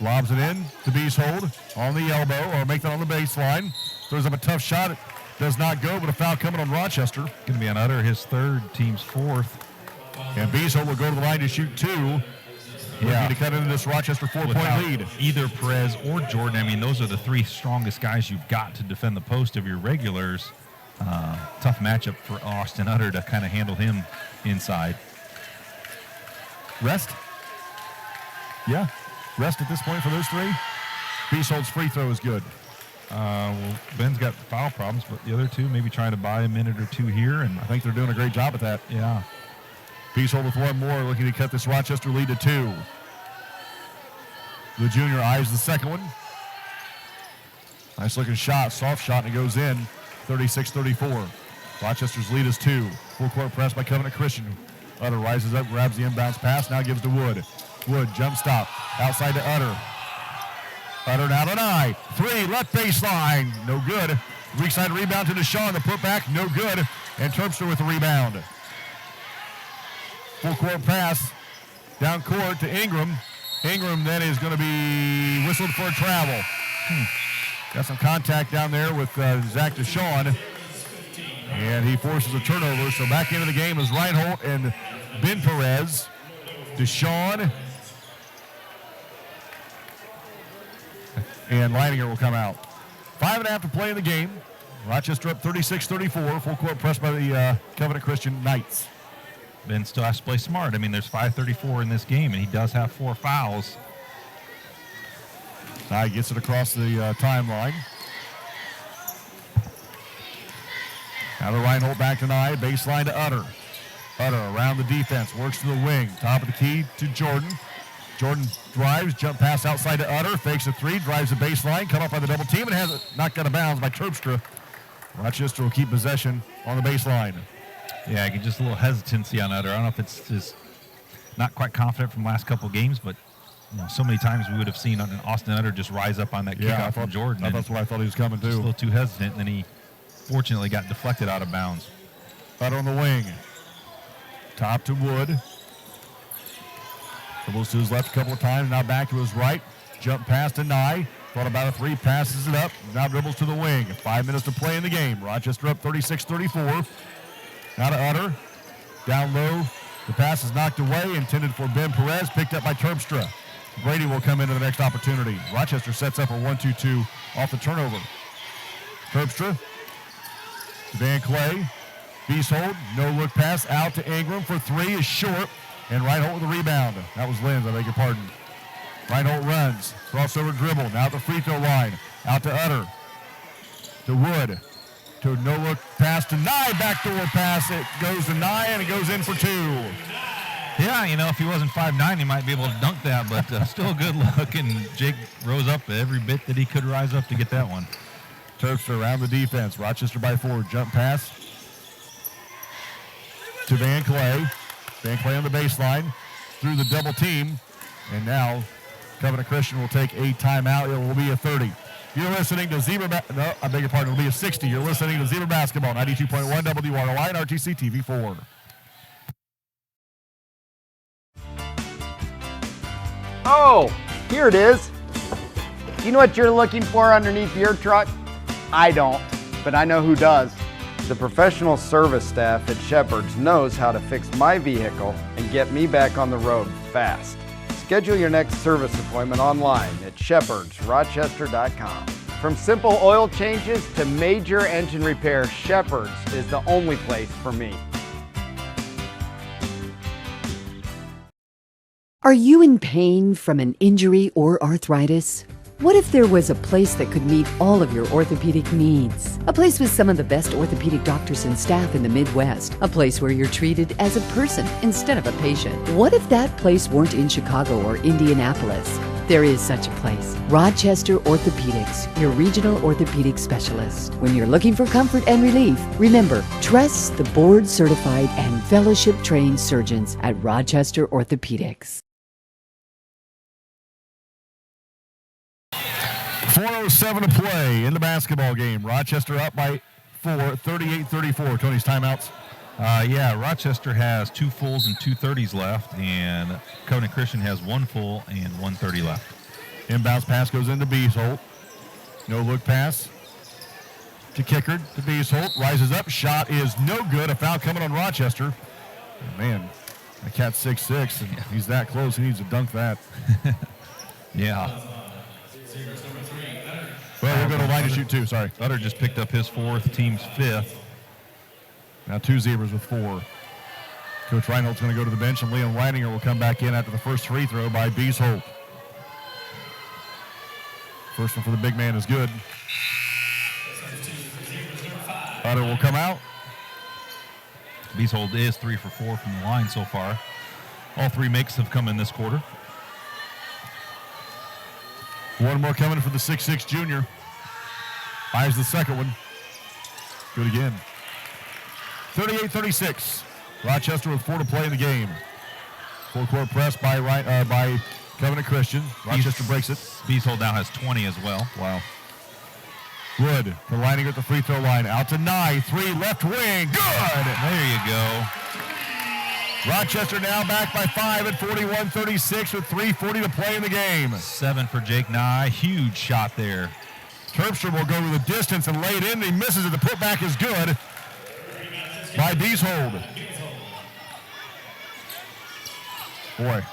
lobs it in to Beeshold on the elbow, or make that on the baseline. Throws up a tough shot. It does not go, but a foul coming on Rochester. Going to be on Utter, his 3rd, team's 4th. And Beeshold will go to the line to shoot 2. Looking to cut into this Rochester 4-point lead. Either Perez or Jordan. I mean, those are the 3 strongest guys you've got to defend the post of your regulars. Tough matchup for Austin Utter to kind of handle him inside. Rest? Yeah. Rest at this point for those 3. Beeshold's free throw is good. Well, Ben's got foul problems, but the other 2 maybe trying to buy a minute or 2 here. And I think they're doing a great job at that. Yeah. Beeshold with 1 more, looking to cut this Rochester lead to 2. The junior eyes the second one. Nice looking shot, soft shot, and it goes in. 36-34. Rochester's lead is 2. Full court press by Covenant Christian. Utter rises up, grabs the inbounds pass, now gives to Wood. Wood, jump stop, outside to Utter. Utter now to Nye. 3, left baseline, no good. Weak side rebound to Deshaun, the putback, no good. And Terpstra with the rebound. Full court pass, down court to Ingram. Ingram then is going to be whistled for a travel. Got some contact down there with Zach Deshaun. And he forces a turnover. So back into the game is Reinhold and Ben Perez. Deshaun. And Leininger will come out. 5.5 to play in the game. Rochester up 36-34. Full court press by the Covenant Christian Knights. Ben still has to play smart. I mean, there's 5:34 in this game, and he does have 4 fouls. Nye gets it across the timeline. Now to Reinhold, back to Nye, baseline to Utter. Utter around the defense, works to the wing, top of the key to Jordan. Jordan drives, jump pass outside to Utter, fakes a three, drives the baseline, cut off by the double team, and has it knocked out of bounds by Terpstra. Rochester will keep possession on the baseline. Yeah, I get just a little hesitancy on Utter. I don't know if it's just not quite confident from last couple games, but so many times we would have seen Austin Utter just rise up on that kickoff from Jordan. That's what I thought he was coming to. Just a little too hesitant, and then he fortunately got deflected out of bounds. Utter on the wing. Top to Wood. Dribbles to his left a couple of times, now back to his right. Jump pass to Nye. Thought about a three, passes it up. Now dribbles to the wing. 5 minutes to play in the game. Rochester up 36-34. Now to Utter. Down low. The pass is knocked away, intended for Ben Perez, picked up by Terpstra. Brady will come into the next opportunity. Rochester sets up a 1-2-2 off the turnover. Terpstra to Van Clay. Beeshold, no look pass out to Ingram for three, is short, and Reinhold with the rebound. That was Lenz, I beg your pardon. Reinhold runs, crossover dribble, now at the free throw line, out to Utter, to Wood, to no look pass to Nye, backdoor pass, it goes to Nye, and it goes in for two. Yeah, if he wasn't 5'9", he might be able to dunk that, but still a good look, and Jake rose up every bit that he could rise up to get that one. Terpstra around the defense, Rochester by 4, jump pass to Van Clay. Van Clay on the baseline, through the double team, and now Covenant Christian will take a timeout. It will be a 30. You're listening to Zebra, no, I beg your pardon, it will be a 60. You're listening to Zebra Basketball, 92.1 WROI and RTC TV4. Oh, here it is. You know what you're looking for underneath your truck? I don't, but I know who does. The professional service staff at Shepherd's knows how to fix my vehicle and get me back on the road fast. Schedule your next service appointment online at shepherdsrochester.com. From simple oil changes to major engine repair, Shepherd's is the only place for me. Are you in pain from an injury or arthritis? What if there was a place that could meet all of your orthopedic needs? A place with some of the best orthopedic doctors and staff in the Midwest. A place where you're treated as a person instead of a patient. What if that place weren't in Chicago or Indianapolis? There is such a place. Rochester Orthopedics, your regional orthopedic specialist. When you're looking for comfort and relief, remember, trust the board-certified and fellowship-trained surgeons at Rochester Orthopedics. 4:07 to play in the basketball game. Rochester up by 4, 38-34. Tony's timeouts. Rochester has 2 fulls and 2 30s left, and Covenant Christian has 1 full and 1 30 left. Inbounds pass goes into Beesholt. No look pass to Kickard to Beesholt. Rises up. Shot is no good. A foul coming on Rochester. Oh, man, the cat's 6'6", and he's that close. He needs to dunk that. Yeah. Well, we're going to line to shoot 2. Sorry. Utter just picked up his 4th, team's 5th. Now 2 Zebras with 4. Coach Reinhold's going to go to the bench, and Leon Weininger will come back in after the first free throw by Beesholt. First one for the big man is good. Utter will come out. Beeshold is 3 for 4 from the line so far. All 3 makes have come in this quarter. One more coming for the 6'6 junior. Fires the second one. Good again. 38-36. Rochester with 4 to play in the game. Full court press by Covenant Christian. Rochester breaks it. Beeshold now has 20 as well. Wow. Wood to Leininger at the free throw line. Out to Nye. 3 left wing. Good. There you go. Rochester now back by 5 at 41-36 with 3:40 to play in the game. 7 for Jake Nye. Huge shot there. Terpstra will go to the distance and lay it in. He misses it. The putback is good by Beeshold. Boy,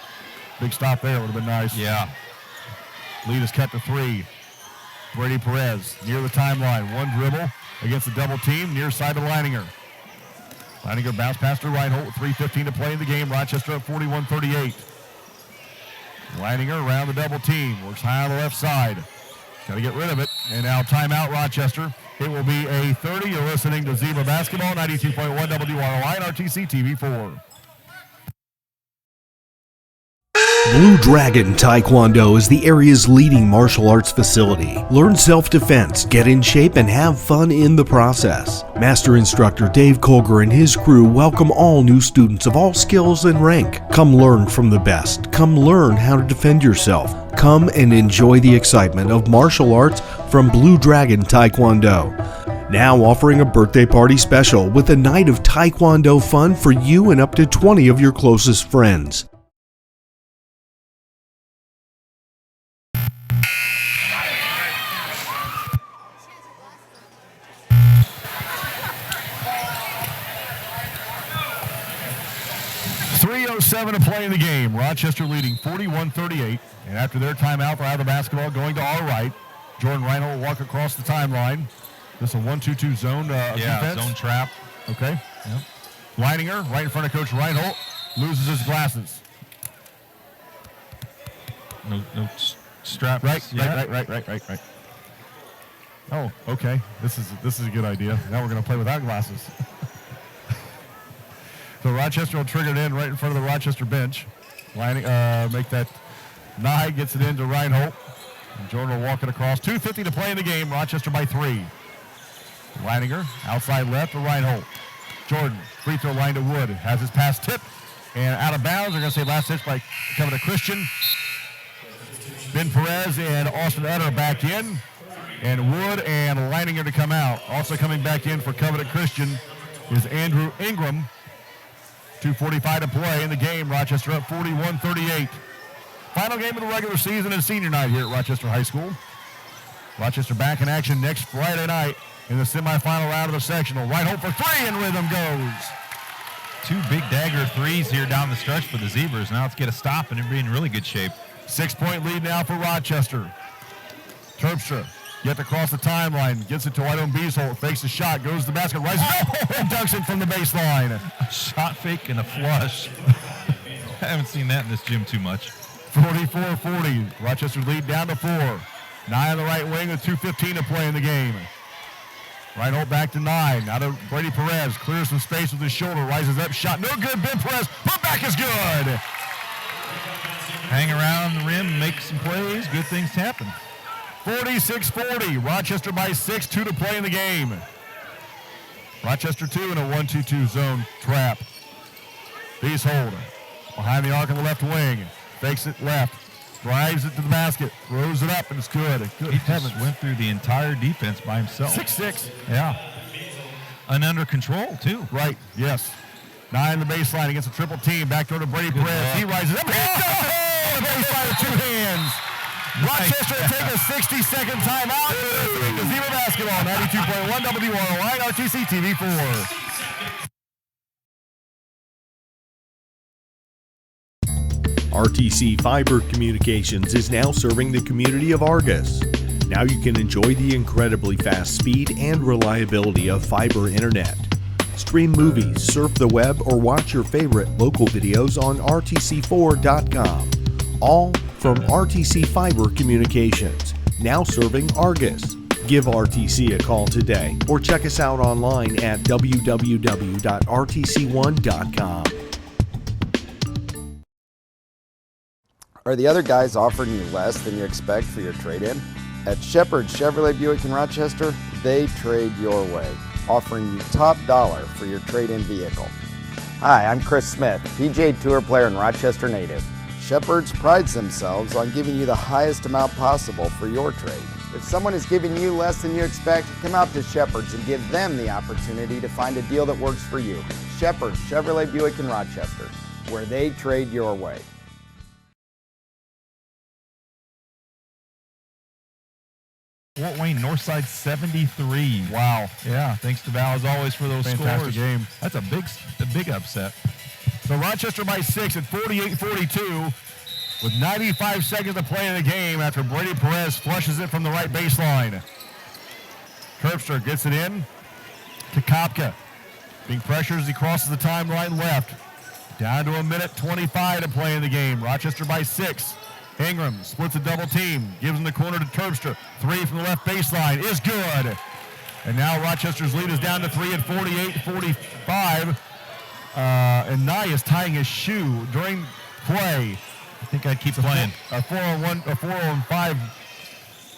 big stop there. Would have been nice. Yeah. Lead is cut to 3. Brady Perez near the timeline. 1 dribble against the double team near side of Leininger. Leininger bounce pass to Reinhold with 3:15 to play in the game. Rochester up 41-38. Leininger around the double team. Works high on the left side. Got to get rid of it. And now timeout Rochester. It will be a 30. You're listening to Zebra Basketball, 92.1 WROI and RTC TV4. Blue Dragon Taekwondo is the area's leading martial arts facility. Learn self-defense, get in shape, and have fun in the process. Master instructor Dave Colger and his crew welcome all new students of all skills and rank. Come learn from the best. Come learn how to defend yourself. Come and enjoy the excitement of martial arts from Blue Dragon Taekwondo. Now offering a birthday party special with a night of Taekwondo fun for you and up to 20 of your closest friends. .307 to play in the game. Rochester leading 41-38. And after their timeout, they'll have the basketball going to our right. Jordan Reinhold will walk across the timeline. This is a 1-2-2 zone defense. Zone trap. Okay. Yep. Leininger right in front of Coach Reinhold. Loses his glasses. No strap. Right. Oh, okay. This is a good idea. Now we're going to play without glasses. So Rochester will trigger it in right in front of the Rochester bench. Make that Nye gets it into Reinhold. And Jordan will walk it across. 2:50 to play in the game. Rochester by 3. Leininger outside left to Reinhold. Jordan, free throw line to Wood. Has his pass tipped and out of bounds. They're going to say last hit by Kevin Christian. Ben Perez and Austin Utter back in. And Wood and Leininger to come out. Also coming back in for Covenant Christian is Andrew Ingram. 2:45 to play in the game. Rochester up 41-38. Final game of the regular season and senior night here at Rochester High School. Rochester back in action next Friday night in the semifinal round of the sectional. Reinhold for 3 and rhythm goes. 2 big dagger threes here down the stretch for the Zebras. Now let's get a stop and be in really good shape. 6-point lead now for Rochester. Terpstra gets across the timeline, gets it to White Beesholt, fakes the shot, goes to the basket, rises up, and dunks it from the baseline. A shot fake and a flush. I haven't seen that in this gym too much. 44-40. Rochester lead down to 4. Nye on the right wing with 2:15 to play in the game. Reinhold back to 9. Now to Brady Perez. Clears some space with his shoulder. Rises up. Shot no good. Ben Perez. Put back is good. Hang around the rim, make some plays. Good things happen. 46-40. Rochester by 6. 2 to play in the game. Rochester 2 in a 1-2-2 zone trap. Beesholt behind the arc on the left wing. Fakes it left. Drives it to the basket. Throws it up, and it's good. Good He heavens. just went through the entire defense by himself. 6'6". Yeah. And under control, too. Right, yes. 9 the baseline against a triple team. Back door to Brady Perez. He rises up. Oh! The baseline with 2 hands. Rochester will take a 60-second timeout. The Zebra Basketball, 92.1 WROI and RTC TV4. RTC Fiber Communications is now serving the community of Argus. Now you can enjoy the incredibly fast speed and reliability of fiber internet. Stream movies, surf the web, or watch your favorite local videos on rtc4.com. All from RTC Fiber Communications, now serving Argus. Give RTC a call today or check us out online at www.rtc1.com. Are the other guys offering you less than you expect for your trade-in? At Shepherd Chevrolet Buick in Rochester, they trade your way, offering you top dollar for your trade-in vehicle. Hi, I'm Chris Smith, PGA Tour player and Rochester native. Shepherd's prides themselves on giving you the highest amount possible for your trade. If someone is giving you less than you expect, come out to Shepherd's and give them the opportunity to find a deal that works for you. Shepherd's Chevrolet Buick in Rochester, where they trade your way. Fort Wayne Northside 73. Wow. Yeah, thanks to Val as always for those Fantastic scores. game. That's a big upset. So Rochester by 6 at 48-42 with 95 seconds to play in the game after Brady Perez flushes it from the right baseline. Terpstra gets it in to Kopka. Being pressured as he crosses the timeline left. Down to a minute 25 to play in the game. Rochester by 6. Ingram splits a double team, gives him the corner to Terpstra. 3 from the left baseline is good. And now Rochester's lead is down to 3 at 48-45. And Nye is tying his shoe during play. I think I'd keep playing. A 4-on-5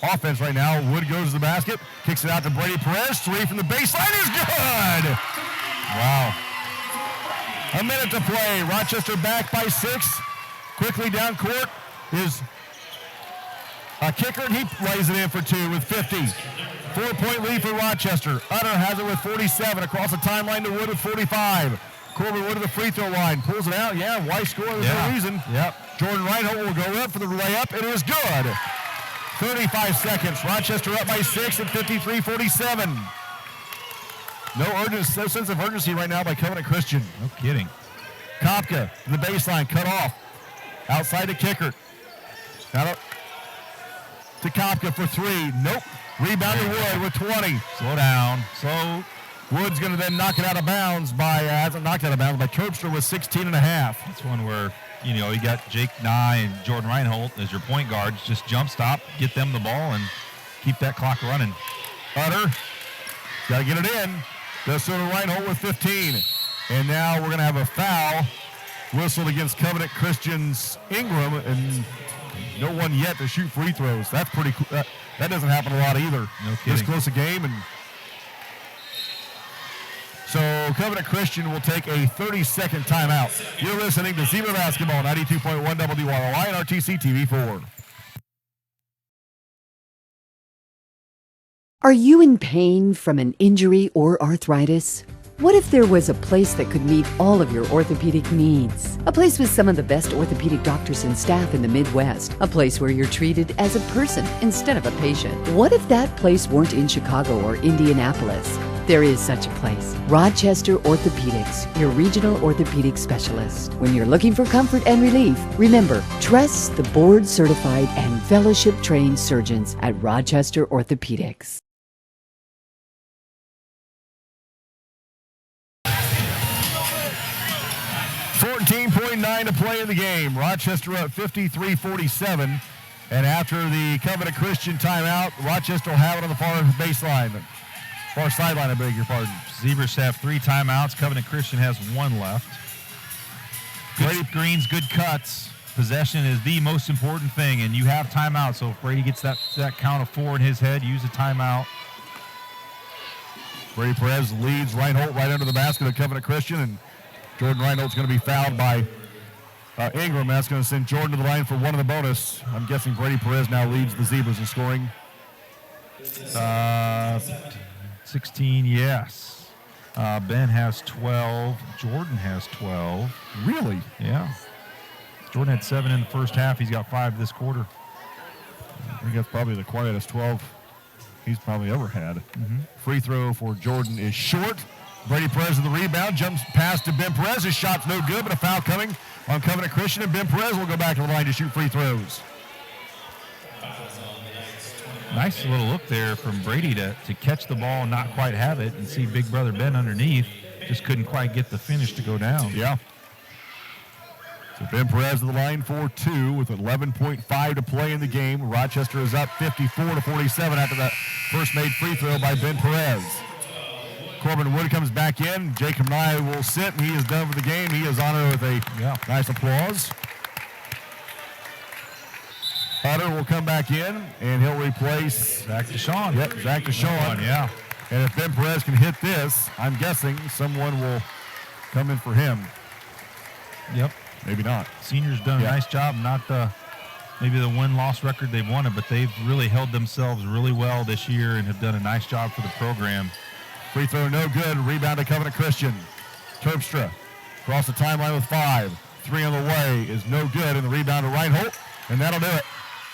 offense right now. Wood goes to the basket, kicks it out to Brady Perez. 3 from the baseline is good. Wow. A minute to play. Rochester back by 6. Quickly down court is a kicker, and he lays it in for 2 with 50. 4-point lead for Rochester. Utter has it with 47. Across the timeline to Wood with 45. Corbin Wood to the free throw line. Pulls it out. Yeah, why score? There's no reason. Yep. Jordan Reinhold will go up for the layup. It is good. 35 seconds. Rochester up by 6 at 53-47. No sense of urgency right now by Covenant Christian. No kidding. Kopka to the baseline, cut off. Outside to Kickert. Now to Kopka for 3. Nope. Rebound to Wood with 20. Slow down. So Wood's going to then knock it out of bounds by, hasn't knocked out of bounds, by Terpstra with 16 and a half. that's one where, you got Jake Nye and Jordan Reinhold as your point guards. Just jump stop, get them the ball, and keep that clock running. Utter, got to get it in. Does so to Reinhold with 15. And now we're going to have a foul whistled against Covenant Christian's Ingram, and no one yet to shoot free throws. That's pretty cool. That doesn't happen a lot either. No kidding. This close a game. And so Covenant Christian will take a 30-second timeout. You're listening to Zebra Basketball, 92.1 WROI and RTC TV4. Are you in pain from an injury or arthritis? What if there was a place that could meet all of your orthopedic needs? A place with some of the best orthopedic doctors and staff in the Midwest. A place where you're treated as a person instead of a patient. What if that place weren't in Chicago or Indianapolis? There is such a place. Rochester Orthopedics, your regional orthopedic specialist. When you're looking for comfort and relief, remember, trust the board-certified and fellowship-trained surgeons at Rochester Orthopedics. 14.9 to play in the game. Rochester up 53-47. And after the Covenant Christian timeout, Rochester will have it on the far baseline. Far sideline, I beg your pardon. Zebras have 3 timeouts. Covenant Christian has 1 left. Good screens, good cuts. Possession is the most important thing, and you have timeout. So if Brady gets that count of 4 in his head, use a timeout. Brady Perez leads Reinhold right under the basket of Covenant Christian, and Jordan Reinhold's going to be fouled by Ingram. That's going to send Jordan to the line for 1 of the bonus. I'm guessing Brady Perez now leads the Zebras in scoring. 16, yes. Ben has 12. Jordan has 12. Really? Yeah. Jordan had 7 in the first half. He's got 5 this quarter. I think that's probably the quietest 12 he's probably ever had. Mm-hmm. Free throw for Jordan is short. Brady Perez with the rebound, jumps past to Ben Perez. His shot's no good, but a foul coming on Covenant Christian, and Ben Perez will go back to the line to shoot free throws. Nice little look there from Brady to catch the ball and not quite have it and see big brother Ben underneath. Just couldn't quite get the finish to go down. Yeah. So Ben Perez to the line for 2 with 11.5 to play in the game. Rochester is up 54-47 after that first made free throw by Ben Perez. Corbin Wood comes back in. Jacob Nye will sit, and he is done for the game. He is honored with a nice applause. Utter will come back in, and he'll replace Zach Deshawn. Yep, Zach Deshawn. Yeah. And if Ben Perez can hit this, I'm guessing someone will come in for him. Yep. Maybe not. Seniors done a nice job. Not maybe the win-loss record they wanted, but they've really held themselves really well this year and have done a nice job for the program. Free throw no good. Rebound to Covenant Christian. Terpstra across the timeline with 5. 3 on the way is no good, and the rebound to Reinhold, and that'll do it.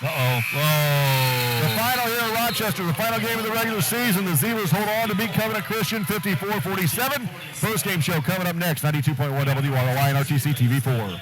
Uh-oh. Whoa. The final here in Rochester, the final game of the regular season. The Zebras hold on to beat Covenant Christian 54-47. Post-game show coming up next, 92.1 WROI and RTC TV4.